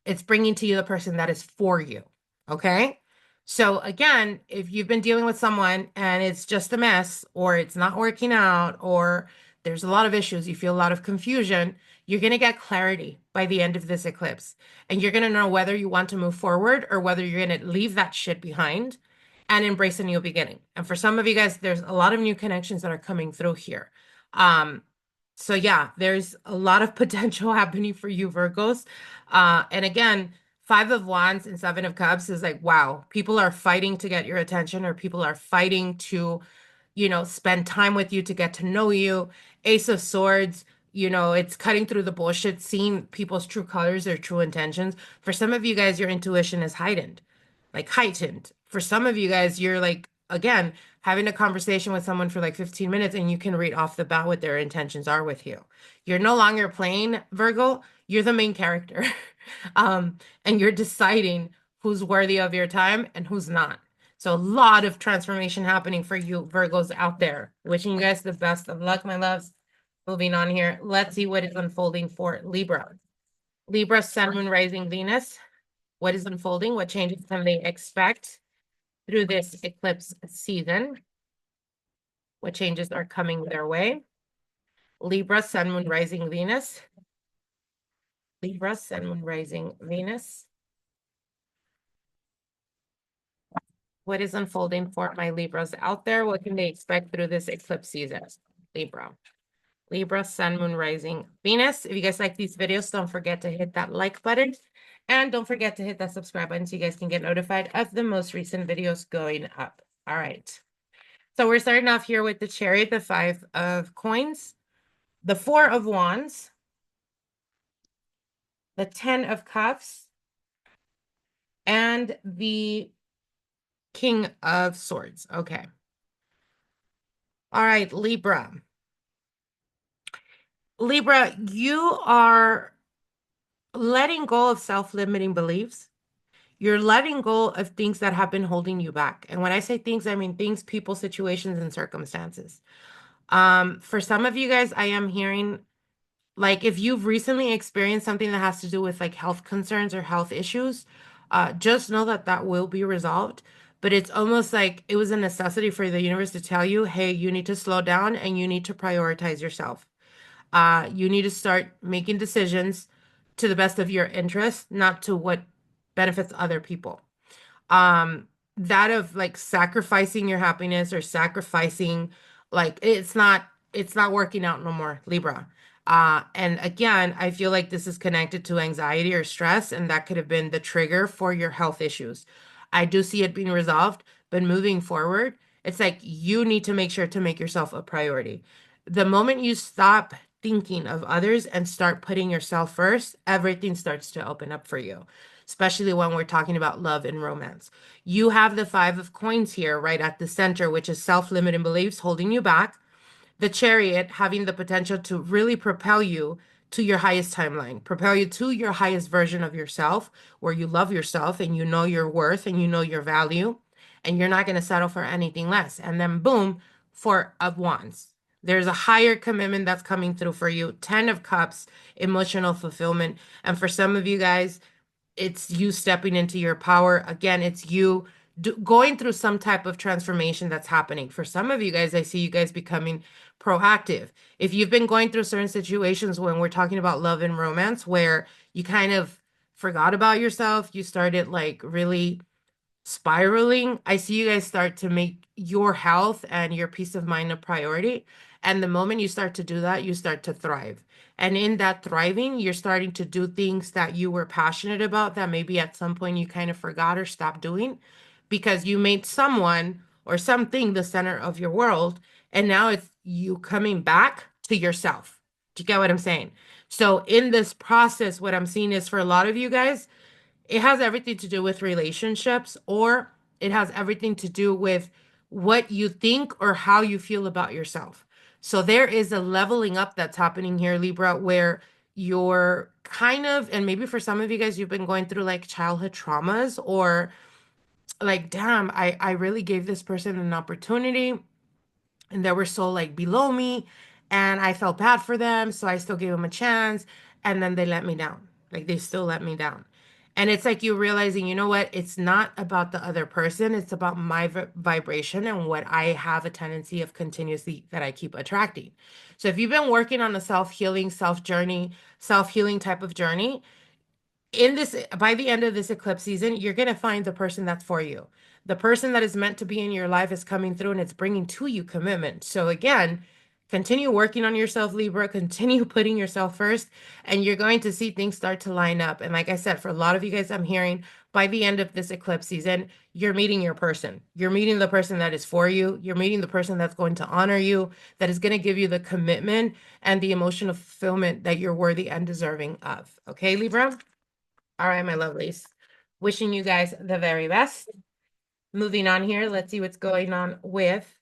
it's bringing to you the person that is for you. Okay. So again, if you've been dealing with someone and it's just a mess or it's not working out or there's a lot of issues, you feel a lot of confusion, you're going to get clarity by the end of this eclipse. And you're going to know whether you want to move forward or whether you're going to leave that shit behind and embrace a new beginning. And for some of you guys, there's a lot of new connections that are coming through here. Um, so yeah, there's a lot of potential happening for you, Virgos. And again, Five of Wands and Seven of Cups is like, wow, people are fighting to get your attention, or people are fighting to, spend time with you to get to know you. Ace of Swords, it's cutting through the bullshit, seeing people's true colors, their true intentions. For some of you guys, your intuition is heightened, like heightened. For some of you guys, you're like, again, having a conversation with someone for like 15 minutes and you can read off the bat what their intentions are with you. You're no longer playing Virgo, you're the main character. And you're deciding who's worthy of your time and who's not. So a lot of transformation happening for you Virgos out there. Wishing you guys the best of luck, my loves. Moving on here. Let's see what is unfolding for Libra. Libra, Sun, Moon, Rising, Venus. What is unfolding? What changes can they expect through this eclipse season? What changes are coming their way? Libra, Sun, Moon, Rising, Venus. Libra, Sun, Moon, Rising, Venus. What is unfolding for my Libras out there? What can they expect through this eclipse season? Libra. Libra, Sun, Moon, Rising, Venus. If you guys like these videos, don't forget to hit that like button. And don't forget to hit that subscribe button so you guys can get notified of the most recent videos going up. All right. So we're starting off here with the Chariot, the Five of Coins, the Four of Wands, the 10 of Cups, and the King of Swords. Okay. All right, Libra. Libra, you are letting go of self-limiting beliefs. You're letting go of things that have been holding you back. And when I say things, I mean things, people, situations, and circumstances. For some of you guys, I am hearing, like, if you've recently experienced something that has to do with like health concerns or health issues, just know that that will be resolved. But it's almost like it was a necessity for the universe to tell you, hey, you need to slow down and you need to prioritize yourself. You need to start making decisions to the best of your interest, not to what benefits other people. That of like sacrificing your happiness or sacrificing, like it's not working out no more, Libra. And again, I feel like this is connected to anxiety or stress, and that could have been the trigger for your health issues. I do see it being resolved, but moving forward, it's like you need to make sure to make yourself a priority. The moment you stop thinking of others and start putting yourself first, everything starts to open up for you, especially when we're talking about love and romance. You have the Five of Coins here right at the center, which is self-limiting beliefs holding you back. The Chariot having the potential to really propel you to your highest timeline, propel you to your highest version of yourself, where you love yourself and you know your worth and you know your value, and you're not going to settle for anything less. And then boom, Four of Wands. There's a higher commitment that's coming through for you. 10 of Cups, emotional fulfillment. And for some of you guys, it's you stepping into your power. Again, it's you going through some type of transformation that's happening. For some of you guys, I see you guys becoming proactive. If you've been going through certain situations when we're talking about love and romance, where you kind of forgot about yourself, you started like really spiraling, I see you guys start to make your health and your peace of mind a priority. And the moment you start to do that, you start to thrive. And in that thriving, you're starting to do things that you were passionate about that maybe at some point you kind of forgot or stopped doing because you made someone or something the center of your world. And now it's you coming back to yourself. Do you get what I'm saying? So in this process, what I'm seeing is for a lot of you guys, it has everything to do with relationships, or it has everything to do with what you think or how you feel about yourself. So there is a leveling up that's happening here, Libra, where you're kind of, and maybe for some of you guys, you've been going through like childhood traumas or like, damn, I really gave this person an opportunity and they were so like below me and I felt bad for them, so I still gave them a chance and then they let me down. Like they still let me down. And it's like you realizing, you know what? It's not about the other person, it's about my vibration and what I have a tendency of continuously that I keep attracting. So if you've been working on a self-healing, self-journey, self-healing type of journey, in this by the end of this eclipse season, you're going to find the person that's for you. The person that is meant to be in your life is coming through and it's bringing to you commitment. So again, continue working on yourself, Libra, continue putting yourself first, and you're going to see things start to line up. And like I said, for a lot of you guys, I'm hearing by the end of this eclipse season, you're meeting your person. You're meeting the person that is for you. You're meeting the person that's going to honor you, that is going to give you the commitment and the emotional fulfillment that you're worthy and deserving of. Okay, Libra? All right, my lovelies. Wishing you guys the very best. Moving on here, let's see what's going on with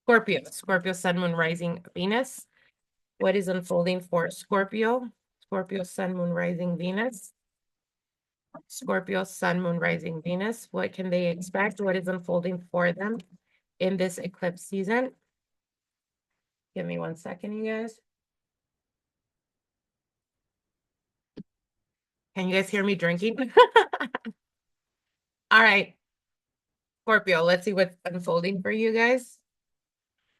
Scorpio. Scorpio, Sun, Moon, Rising, Venus. What is unfolding for Scorpio? Scorpio, Sun, Moon, Rising, Venus. Scorpio, Sun, Moon, Rising, Venus. What can they expect? What is unfolding for them in this eclipse season? Give me 1 second, you guys. Can you guys hear me drinking? All right. Scorpio, let's see what's unfolding for you guys.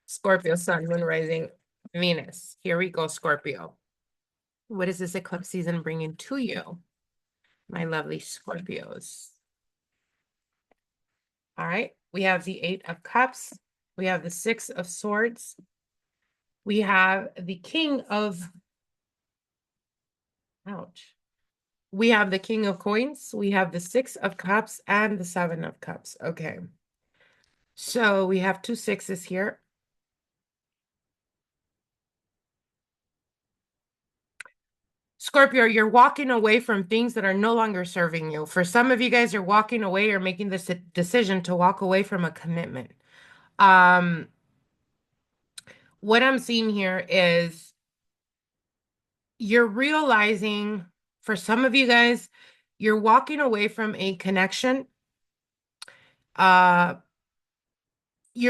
Scorpio, Sun, Moon, Rising, Venus. Here we go, Scorpio. What is this eclipse season bringing to you, my lovely Scorpios? All right, we have the Eight of Cups. We have the Six of Swords. We have the King of, ouch. We have the King of Coins. We have the Six of Cups and the Seven of Cups. Okay. So we have two sixes here. Scorpio, you're walking away from things that are no longer serving you. For some of you guys, you're walking away or making this decision to walk away from a commitment. What I'm seeing here is you're realizing, for some of you guys, you're walking away from a connection. You're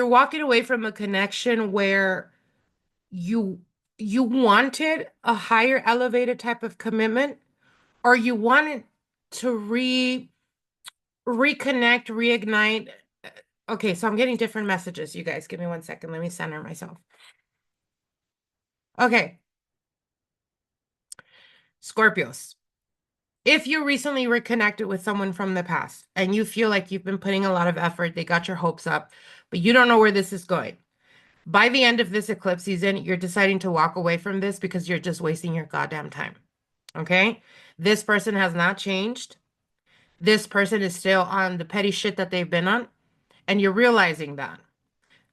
walking away from a connection where you wanted a higher elevated type of commitment, or you wanted to reconnect, reignite. Okay, so I'm getting different messages, you guys. Give me 1 second. Let me center myself. Okay. Scorpios. If you recently reconnected with someone from the past and you feel like you've been putting a lot of effort, they got your hopes up, but you don't know where this is going. By the end of this eclipse season, you're deciding to walk away from this because you're just wasting your goddamn time. Okay? This person has not changed. This person is still on the petty shit that they've been on, and you're realizing that.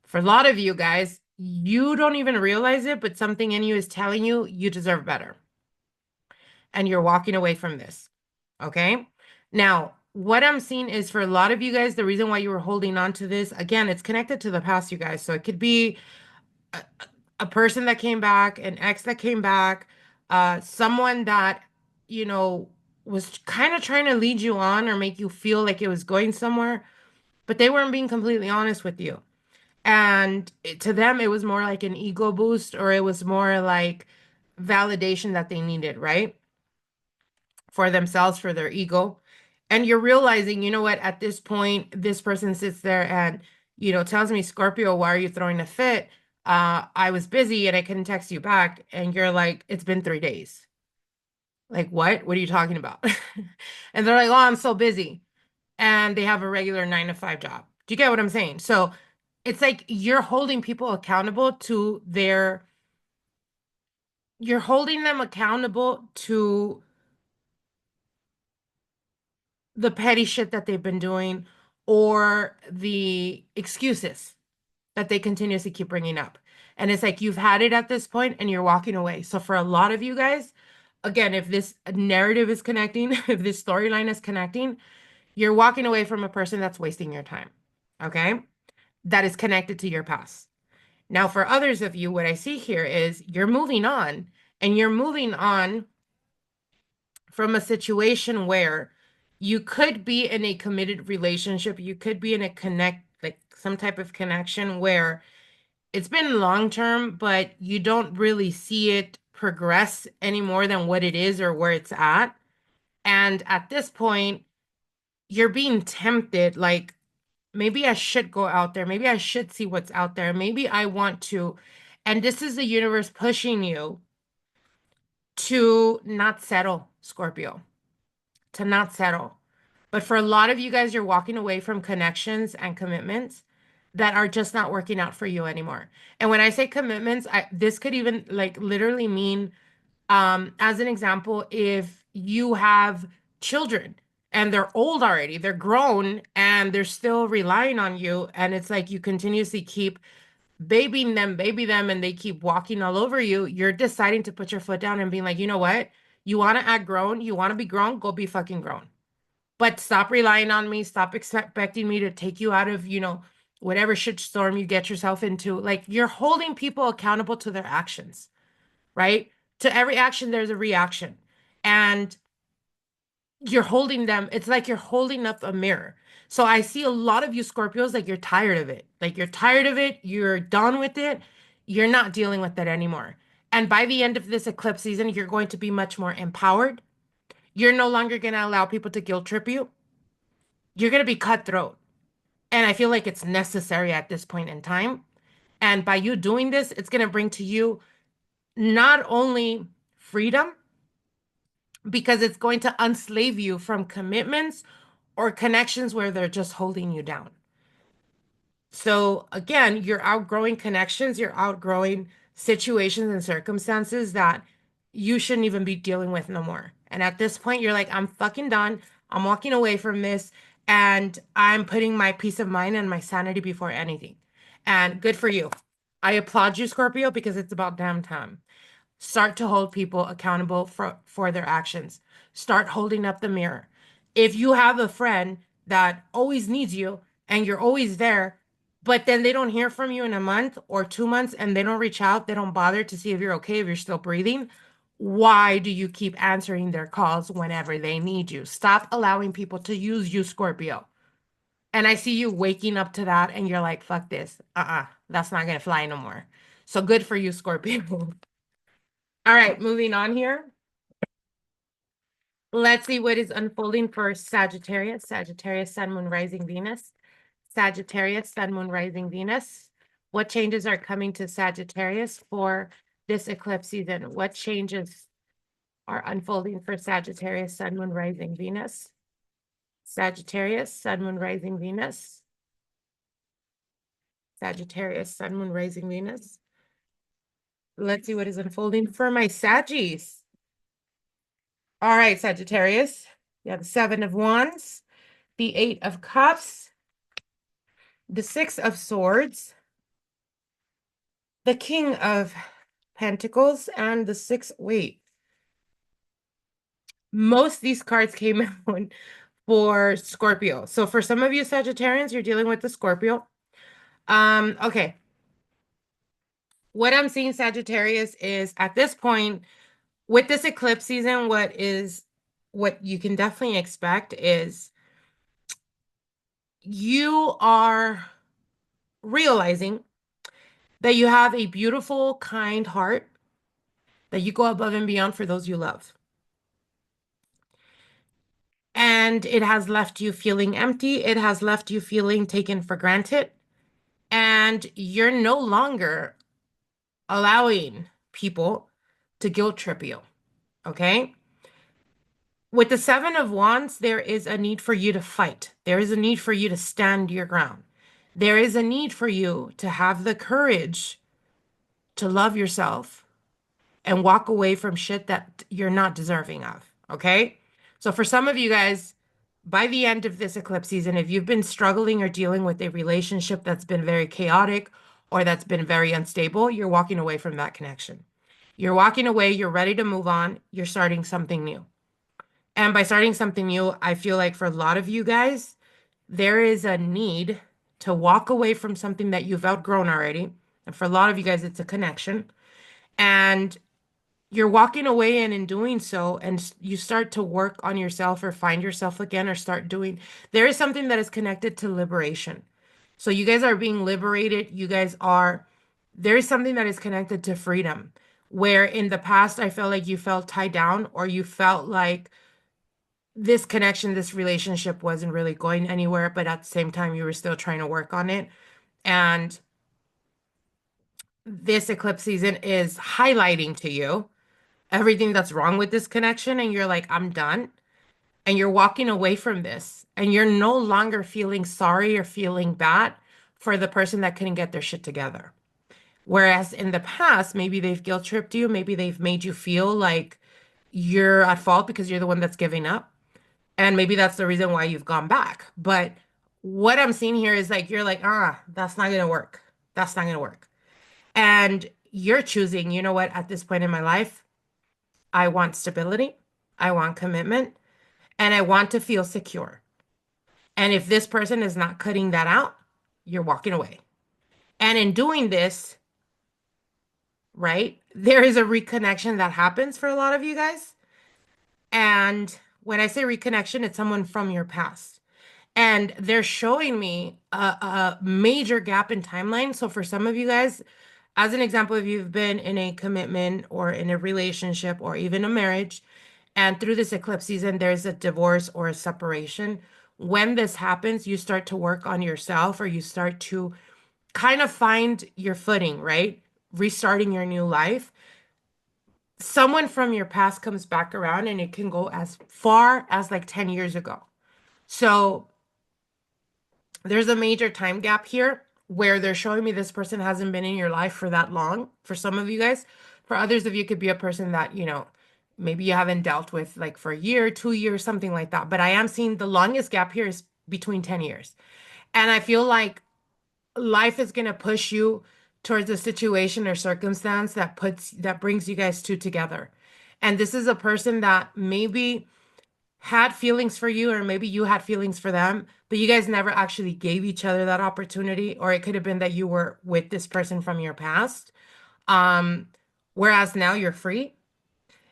For a lot of you guys, you don't even realize it, but something in you is telling you you deserve better. And you're walking away from this. Okay? Now, what I'm seeing is for a lot of you guys, the reason why you were holding on to this, again, it's connected to the past, you guys. So it could be a person that came back, an ex that came back, someone that, you know, was kind of trying to lead you on or make you feel like it was going somewhere, but they weren't being completely honest with you. And to them, it was more like an ego boost, or it was more like validation that they needed, right? For themselves, for their ego. And you're realizing, you know what, at this point, this person sits there and, you know, tells me, Scorpio, why are you throwing a fit? I was busy and I couldn't text you back. And you're like, it's been 3 days. Like, what? What are you talking about? And they're like, oh, I'm so busy. And they have a regular 9 to 5 job. Do you get what I'm saying? So it's like you're holding people accountable to their, you're holding them accountable to the petty shit that they've been doing or the excuses that they continuously keep bringing up. And it's like you've had it at this point and you're walking away. So for a lot of you guys, again, if this narrative is connecting, if this storyline is connecting, you're walking away from a person that's wasting your time. Okay? That is connected to your past. Now, for others of you, what I see here is you're moving on, and you're moving on from a situation where you could be in a committed relationship. You could be in a like some type of connection where it's been long term, but you don't really see it progress any more than what it is or where it's at. And at this point, you're being tempted, like, maybe I should go out there. Maybe I should see what's out there. Maybe I want to. And this is the universe pushing you to not settle, Scorpio, to not settle. But for a lot of you guys, you're walking away from connections and commitments that are just not working out for you anymore. And when I say commitments, this could even like literally mean, as an example, if you have children and they're old already, they're grown and they're still relying on you, and it's like you continuously keep baby them, and they keep walking all over you, you're deciding to put your foot down and being like, you know what? You want to act grown, you want to be grown, go be fucking grown. But stop relying on me, stop expecting me to take you out of, whatever shit storm you get yourself into. Like you're holding people accountable to their actions, right? To every action, there's a reaction. And you're holding them, it's like you're holding up a mirror. So I see a lot of you Scorpios, like you're tired of it. Like you're tired of it, you're done with it, you're not dealing with it anymore. And by the end of this eclipse season, you're going to be much more empowered. You're no longer going to allow people to guilt trip you. You're going to be cutthroat. And I feel like it's necessary at this point in time. And by you doing this, it's going to bring to you not only freedom, because it's going to unslave you from commitments or connections where they're just holding you down. So again, you're outgrowing connections, you're outgrowing situations and circumstances that you shouldn't even be dealing with no more. And at this point, you're like, I'm fucking done. I'm walking away from this, and I'm putting my peace of mind and my sanity before anything. And good for you. I applaud you, Scorpio, because it's about damn time. Start to hold people accountable for their actions. Start holding up the mirror. If you have a friend that always needs you and you're always there, but then they don't hear from you in a month or 2 months and they don't reach out, they don't bother to see if you're okay, if you're still breathing, why do you keep answering their calls whenever they need you? Stop allowing people to use you, Scorpio. And I see you waking up to that and you're like, fuck this. That's not going to fly no more. So good for you, Scorpio. All right, moving on here. Let's see what is unfolding for Sagittarius. Sagittarius, Sun, Moon, Rising, Venus. Sagittarius, Sun, Moon, Rising, Venus. What changes are coming to Sagittarius for this eclipse season? What changes are unfolding for Sagittarius, Sun, Moon, Rising, Venus? Sagittarius, Sun, Moon, Rising, Venus. Sagittarius, Sun, Moon, Rising, Venus. Let's see what is unfolding for my Saggies. All right, Sagittarius. You have the Seven of Wands, the Eight of Cups, the Six of Swords, the King of Pentacles, and the Six. Wait. Most of these cards came out for Scorpio. So for some of you Sagittarians, you're dealing with the Scorpio. Okay. What I'm seeing, Sagittarius, is at this point, with this eclipse season, what you can definitely expect is you are realizing that you have a beautiful, kind heart, that you go above and beyond for those you love. And it has left you feeling empty. It has left you feeling taken for granted. And you're no longer allowing people to guilt trip you. Okay? With the Seven of Wands, there is a need for you to fight. There is a need for you to stand your ground. There is a need for you to have the courage to love yourself and walk away from shit that you're not deserving of. Okay. So for some of you guys, by the end of this eclipse season, if you've been struggling or dealing with a relationship that's been very chaotic or that's been very unstable, you're walking away from that connection. You're walking away, you're ready to move on, you're starting something new. And by starting something new, I feel like for a lot of you guys, there is a need to walk away from something that you've outgrown already. And for a lot of you guys, it's a connection. And you're walking away, and in doing so, and you start to work on yourself or find yourself again or start doing, there is something that is connected to liberation. So you guys are being liberated. There is something that is connected to freedom, where in the past, I felt like you felt tied down or you felt like this connection, this relationship wasn't really going anywhere, but at the same time, you were still trying to work on it. And this eclipse season is highlighting to you everything that's wrong with this connection, and you're like, I'm done. And you're walking away from this, and you're no longer feeling sorry or feeling bad for the person that couldn't get their shit together. Whereas in the past, maybe they've guilt tripped you, maybe they've made you feel like you're at fault because you're the one that's giving up. And maybe that's the reason why you've gone back. But what I'm seeing here is like, you're like, that's not going to work. That's not going to work. And you're choosing, you know what, at this point in my life, I want stability, I want commitment, and I want to feel secure. And if this person is not cutting that out, you're walking away. And in doing this, right, there is a reconnection that happens for a lot of you guys. And when I say reconnection, it's someone from your past. And they're showing me a major gap in timeline. So for some of you guys, as an example, if you've been in a commitment or in a relationship or even a marriage, and through this eclipse season, there's a divorce or a separation. When this happens, you start to work on yourself or you start to kind of find your footing, right? Restarting your new life. Someone from your past comes back around, and it can go as far as like 10 years ago. So there's a major time gap here where they're showing me this person hasn't been in your life for that long. For some of you guys, for others of you, could be a person that, maybe you haven't dealt with like for a year, 2 years, something like that. But I am seeing the longest gap here is between 10 years. And I feel like life is going to push you towards a situation or circumstance that brings you guys two together. And this is a person that maybe had feelings for you, or maybe you had feelings for them, but you guys never actually gave each other that opportunity, or it could have been that you were with this person from your past. Um, Whereas now you're free,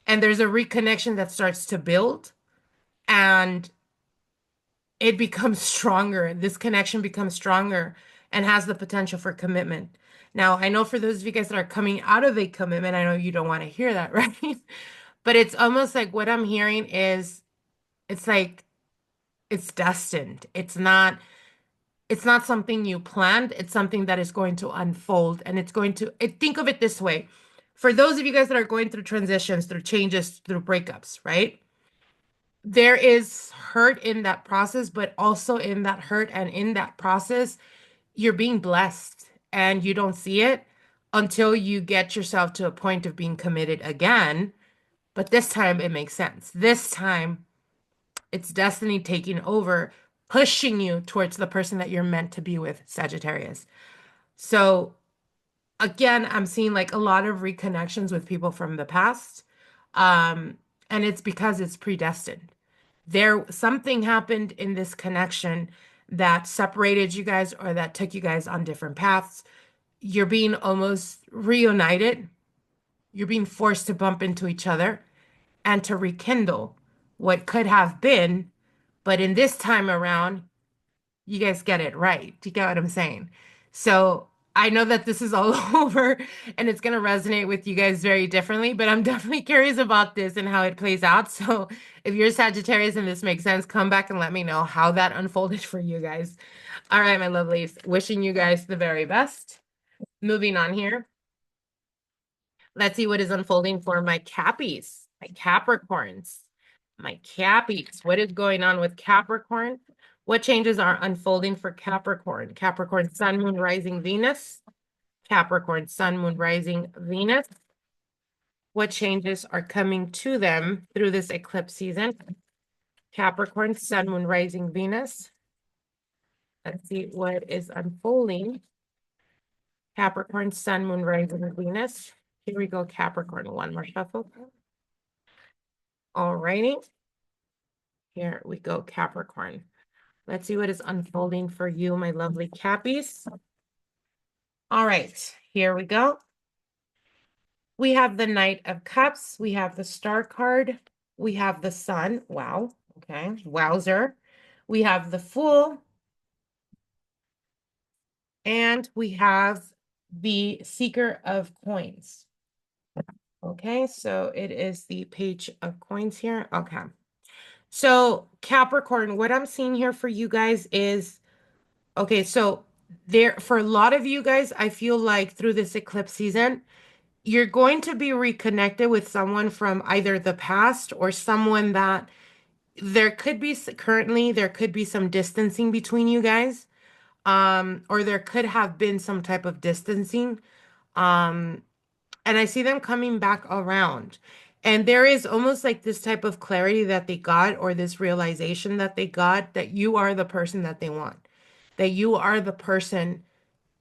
and there's a reconnection that starts to build, and it becomes stronger. This connection becomes stronger and has the potential for commitment. Now, I know for those of you guys that are coming out of a commitment, I know you don't want to hear that, right? But it's almost like what I'm hearing is it's like it's destined. It's not something you planned. It's something that is going to unfold, and think of it this way. For those of you guys that are going through transitions, through changes, through breakups, right? There is hurt in that process, but also in that hurt and in that process, you're being blessed, and you don't see it until you get yourself to a point of being committed again. But this time it makes sense. This time it's destiny taking over, pushing you towards the person that you're meant to be with, Sagittarius. So again, I'm seeing like a lot of reconnections with people from the past. Um, and it's because it's predestined. Something happened in this connection that separated you guys or that took you guys on different paths. You're being almost reunited. You're being forced to bump into each other and to rekindle what could have been. But in this time around, you guys get it right. Do you get what I'm saying? So I know that this is all over and it's going to resonate with you guys very differently, but I'm definitely curious about this and how it plays out. So if you're Sagittarius and this makes sense, come back and let me know how that unfolded for you guys. All right, my lovelies, wishing you guys the very best. Moving on here. Let's see what is unfolding for my Cappies, my Capricorns, my Cappies. What is going on with Capricorn? What changes are unfolding for Capricorn? Capricorn, Sun, Moon, Rising, Venus. Capricorn, Sun, Moon, Rising, Venus. What changes are coming to them through this eclipse season? Capricorn, Sun, Moon, Rising, Venus. Let's see what is unfolding. Capricorn, Sun, Moon, Rising, Venus. Here we go, Capricorn. One more shuffle. All righty. Here we go, Capricorn. Let's see what is unfolding for you, my lovely Cappies. All right, here we go. We have the Knight of Cups. We have the Star card. We have the Sun. Wow. Okay. Wowzer. We have the Fool. And we have the Seeker of Coins. Okay, so it is the Page of Coins here. Okay. So Capricorn, what I'm seeing here for you guys is, okay, so there, for a lot of you guys, I feel like through this eclipse season, you're going to be reconnected with someone from either the past or someone that there could be currently, there could be some distancing between you guys. Or there could have been some type of distancing. And I see them coming back around. And there is almost like this type of clarity that they got, or this realization that they got, that you are the person that they want, that you are the person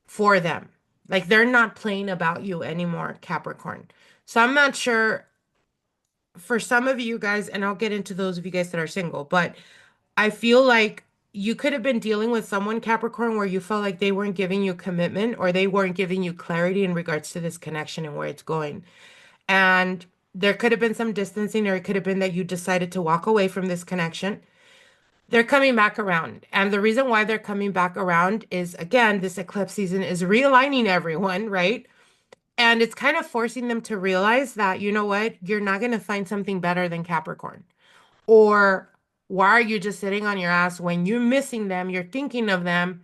for them. Like they're not playing about you anymore, Capricorn. So I'm not sure for some of you guys, and I'll get into those of you guys that are single, but I feel like you could have been dealing with someone, Capricorn, where you felt like they weren't giving you commitment or they weren't giving you clarity in regards to this connection and where it's going. And there could have been some distancing, or it could have been that you decided to walk away from this connection. They're coming back around. And the reason why they're coming back around is, again, this eclipse season is realigning everyone, right? And it's kind of forcing them to realize that, you know what, you're not going to find something better than Capricorn. Or why are you just sitting on your ass when you're missing them, you're thinking of them,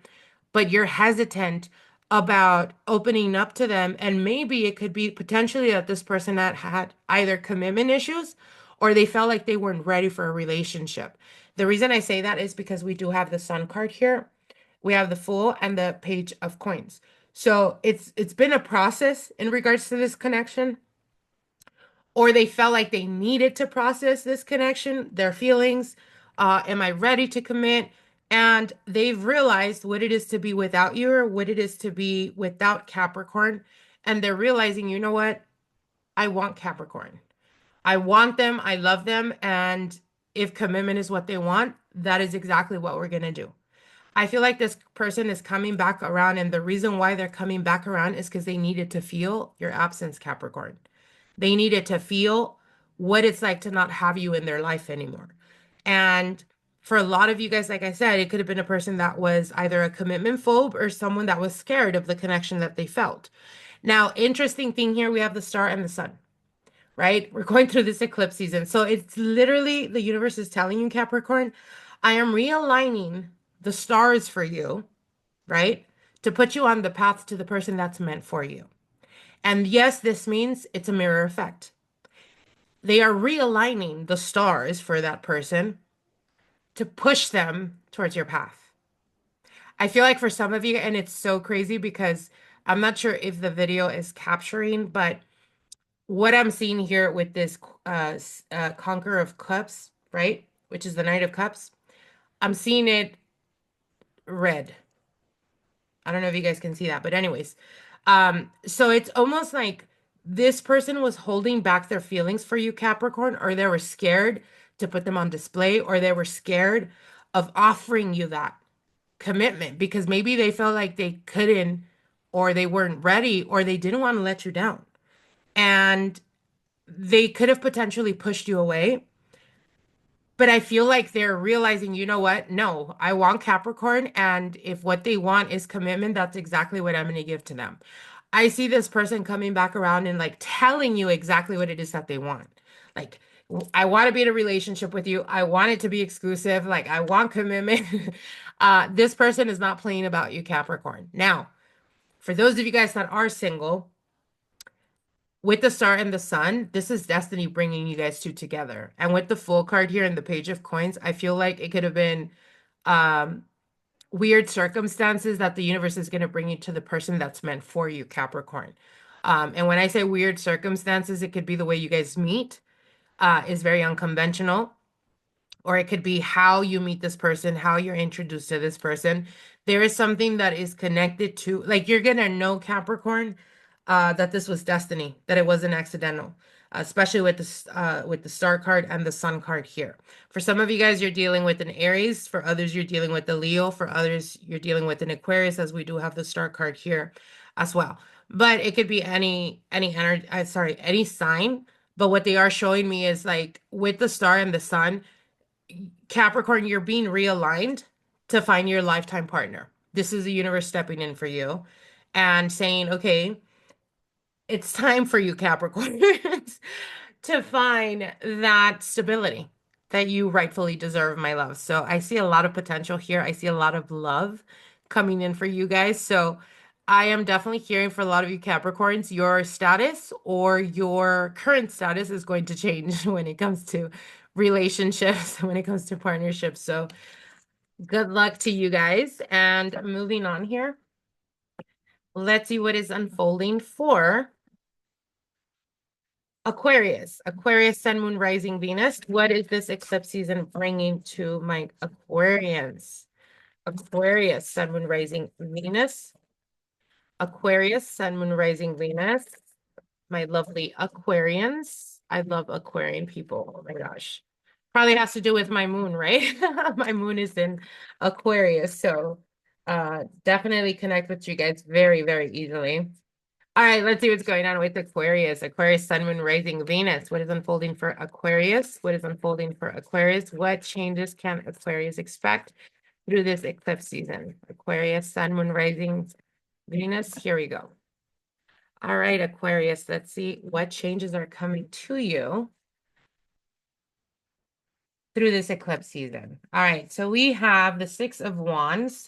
but you're hesitant about opening up to them? And maybe it could be potentially that this person that had either commitment issues or they felt like they weren't ready for a relationship. The reason I say that is because we do have the Sun card here. We have the Fool and the Page of Coins. So it's been a process in regards to this connection, or they felt like they needed to process this connection, their feelings. Am I ready to commit? And they've realized what it is to be without you, or what it is to be without Capricorn. And they're realizing, you know what? I want Capricorn. I want them. I love them. And if commitment is what they want, that is exactly what we're going to do. I feel like this person is coming back around. And the reason why they're coming back around is because they needed to feel your absence, Capricorn. They needed to feel what it's like to not have you in their life anymore. And for a lot of you guys, like I said, it could have been a person that was either a commitment phobe or someone that was scared of the connection that they felt. Now, interesting thing here, we have the Star and the Sun, right? We're going through this eclipse season. So it's literally the universe is telling you, Capricorn, I am realigning the stars for you, right? To put you on the path to the person that's meant for you. And yes, this means it's a mirror effect. They are realigning the stars for that person to push them towards your path. I feel like for some of you, and it's so crazy because I'm not sure if the video is capturing, but what I'm seeing here with this Conqueror of Cups, right? Which is the Knight of Cups. I'm seeing it red. I don't know if you guys can see that, but anyways, so it's almost like this person was holding back their feelings for you, Capricorn, or they were scared to put them on display, or they were scared of offering you that commitment because maybe they felt like they couldn't, or they weren't ready, or they didn't want to let you down. And they could have potentially pushed you away. But I feel like they're realizing, you know what? No, I want Capricorn. And if what they want is commitment, that's exactly what I'm going to give to them. I see this person coming back around and like telling you exactly what it is that they want. Like, I want to be in a relationship with you. I want it to be exclusive. Like, I want commitment. This person is not playing about you, Capricorn. Now, for those of you guys that are single, with the Star and the Sun, this is destiny bringing you guys two together. And with the Fool card here and the Page of Coins, I feel like it could have been um, weird circumstances that the universe is going to bring you to the person that's meant for you, Capricorn. And when I say weird circumstances, it could be the way you guys meet, is very unconventional, or it could be how you meet this person, how you're introduced to this person. There is something that is connected to, like, you're gonna know, Capricorn, that this was destiny, that it wasn't accidental, especially with the star card and the sun card here. For some of you guys, you're dealing with an Aries. For others, you're dealing with the Leo. For others, you're dealing with an Aquarius, as we do have the star card here as well. But it could be any energy, sorry, any sign. But what they are showing me is, like, with the star and the sun, Capricorn, you're being realigned to find your lifetime partner. This is the universe stepping in for you and saying, okay, it's time for you, Capricorn, to find that stability that you rightfully deserve, my love. So I see a lot of potential here. I see a lot of love coming in for you guys. So I am definitely hearing, for a lot of you Capricorns, your status or your current status is going to change when it comes to relationships, when it comes to partnerships. So good luck to you guys. And moving on here, let's see what is unfolding for Aquarius. Aquarius, Sun, Moon, Rising, Venus. What is this eclipse season bringing to my Aquarians? Aquarius, Sun, Moon, Rising, Venus. Aquarius, Sun, Moon, Rising, Venus. My lovely Aquarians. I love Aquarian people. Oh my gosh. Probably has to do with my moon, right? My moon is in Aquarius. So definitely connect with you guys very, very easily. All right, let's see what's going on with Aquarius. Aquarius, Sun, Moon, Rising, Venus. What is unfolding for Aquarius? What is unfolding for Aquarius? What changes can Aquarius expect through this eclipse season? Aquarius, Sun, Moon, Rising, Venus. Here we go. All right, Aquarius, let's see what changes are coming to you through this eclipse season. All right, so we have the Six of Wands.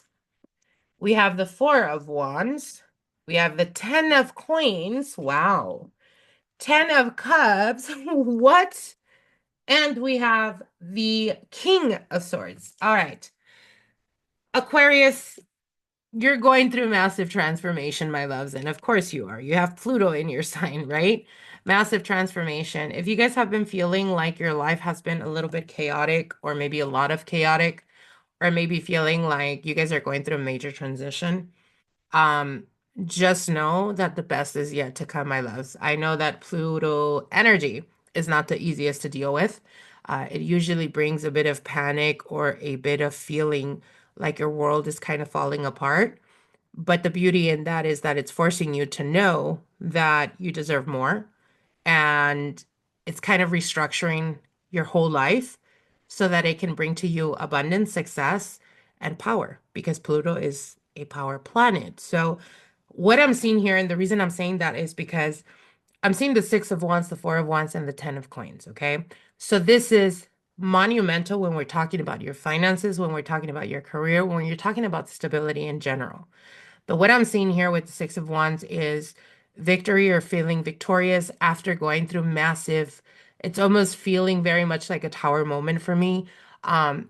We have the Four of Wands. We have the 10 of Coins. Wow. 10 of Cups. What? And we have the King of Swords. All right. Aquarius, you're going through massive transformation, my loves. And of course you are. You have Pluto in your sign, right? Massive transformation. If you guys have been feeling like your life has been a little bit chaotic, or maybe a lot of chaotic, or maybe feeling like you guys are going through a major transition, um, just know that the best is yet to come, my loves. I know that Pluto energy is not the easiest to deal with. It usually brings a bit of panic or a bit of feeling like your world is kind of falling apart. But the beauty in that is that it's forcing you to know that you deserve more, and it's kind of restructuring your whole life so that it can bring to you abundance, success, and power, because Pluto is a power planet. So, what I'm seeing here, and the reason I'm saying that is because I'm seeing the Six of Wands, the Four of Wands, and the 10 of Coins. Okay. So, this is monumental when we're talking about your finances, when we're talking about your career, when you're talking about stability in general. But what I'm seeing here with the Six of Wands is victory, or feeling victorious after going through massive, it's almost feeling very much like a tower moment for me.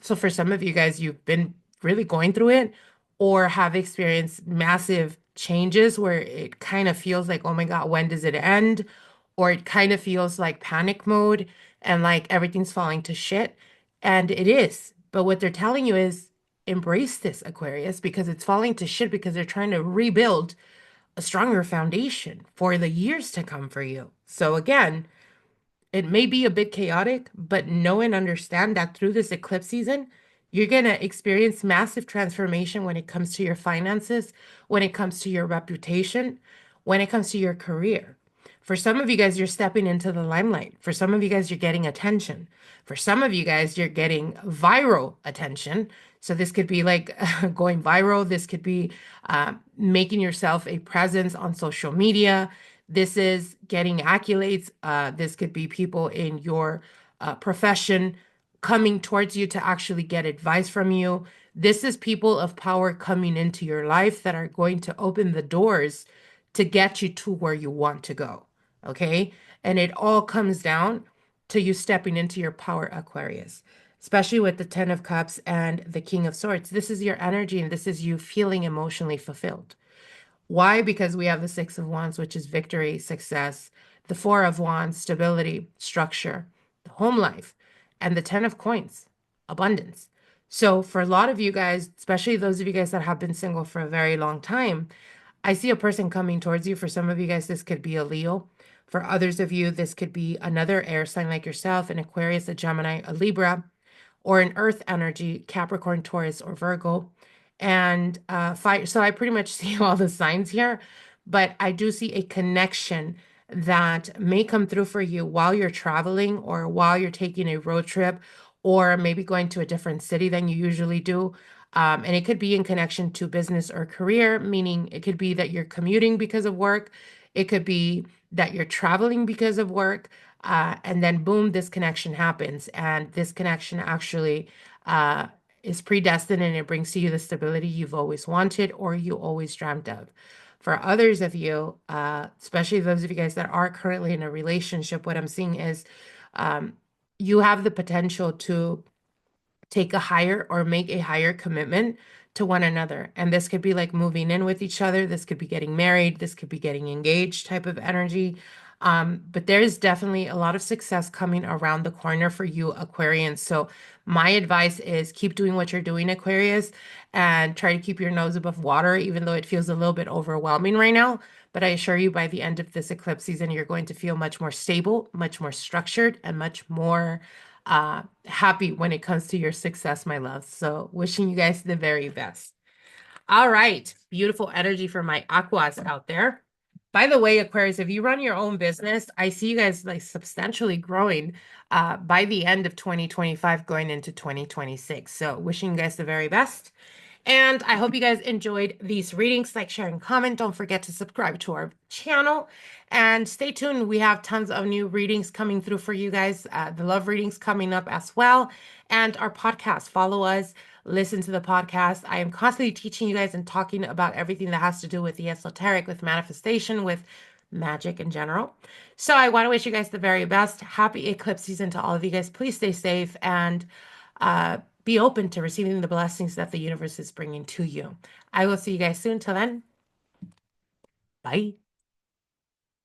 So for some of you guys, you've been really going through it, or have experienced massive changes where it kind of feels like, oh my God, when does it end? Or it kind of feels like panic mode and like everything's falling to shit. And it is. But what they're telling you is, embrace this, Aquarius, because it's falling to shit because they're trying to rebuild a stronger foundation for the years to come for you. So again, it may be a bit chaotic, but know and understand that through this eclipse season, you're going to experience massive transformation when it comes to your finances, when it comes to your reputation, when it comes to your career. For some of you guys, you're stepping into the limelight. For some of you guys, you're getting attention. For some of you guys, you're getting viral attention. So this could be like going viral. This could be making yourself a presence on social media. This is getting accolades. This could be people in your profession coming towards you to actually get advice from you. This is people of power coming into your life that are going to open the doors to get you to where you want to go. Okay. And it all comes down to you stepping into your power, Aquarius. especially with the Ten of Cups and the King of Swords. This is your energy and this is you feeling emotionally fulfilled. Why? Because we have the Six of Wands, which is victory, success, the Four of Wands, stability, structure, the home life, and the Ten of Coins, abundance. So for a lot of you guys, especially those of you guys that have been single for a very long time, I see a person coming towards you. For some of you guys, this could be a Leo. For others of you, this could be another air sign like yourself, an Aquarius, a Gemini, a Libra, or an earth energy, Capricorn, Taurus, or Virgo. And fire. So I pretty much see all the signs here, but I do see a connection that may come through for you while you're traveling or while you're taking a road trip or maybe going to a different city than you usually do. And it could be in connection to business or career, meaning it could be that you're commuting because of work. It could be that you're traveling because of work. And then boom, this connection happens. And this connection actually is predestined and it brings to you the stability you've always wanted or you always dreamt of. For others of you, especially those of you guys that are currently in a relationship, what I'm seeing is you have the potential to take a higher or make a higher commitment to one another. And this could be like moving in with each other. This could be getting married. This could be getting engaged type of energy. But there is definitely a lot of success coming around the corner for you, Aquarians. So my advice is keep doing what you're doing, Aquarius, and try to keep your nose above water, even though it feels a little bit overwhelming right now. But I assure you, by the end of this eclipse season, you're going to feel much more stable, much more structured, and much more happy when it comes to your success, my love. So wishing you guys the very best. All right. Beautiful energy for my aquas out there. By the way, Aquarius, if you run your own business, I see you guys like substantially growing by the end of 2025 going into 2026. So wishing you guys the very best. And I hope you guys enjoyed these readings. Like, share, and comment. Don't forget to subscribe to our channel. And stay tuned. We have tons of new readings coming through for you guys. The love readings coming up as well. And our podcast. Follow us. Listen to the podcast. I am constantly teaching you guys and talking about everything that has to do with the esoteric, with manifestation, with magic in general. So I want to wish you guys the very best. Happy eclipse season to all of you guys. Please stay safe and be open to receiving the blessings that the universe is bringing to you. I will see you guys soon. Till then, bye.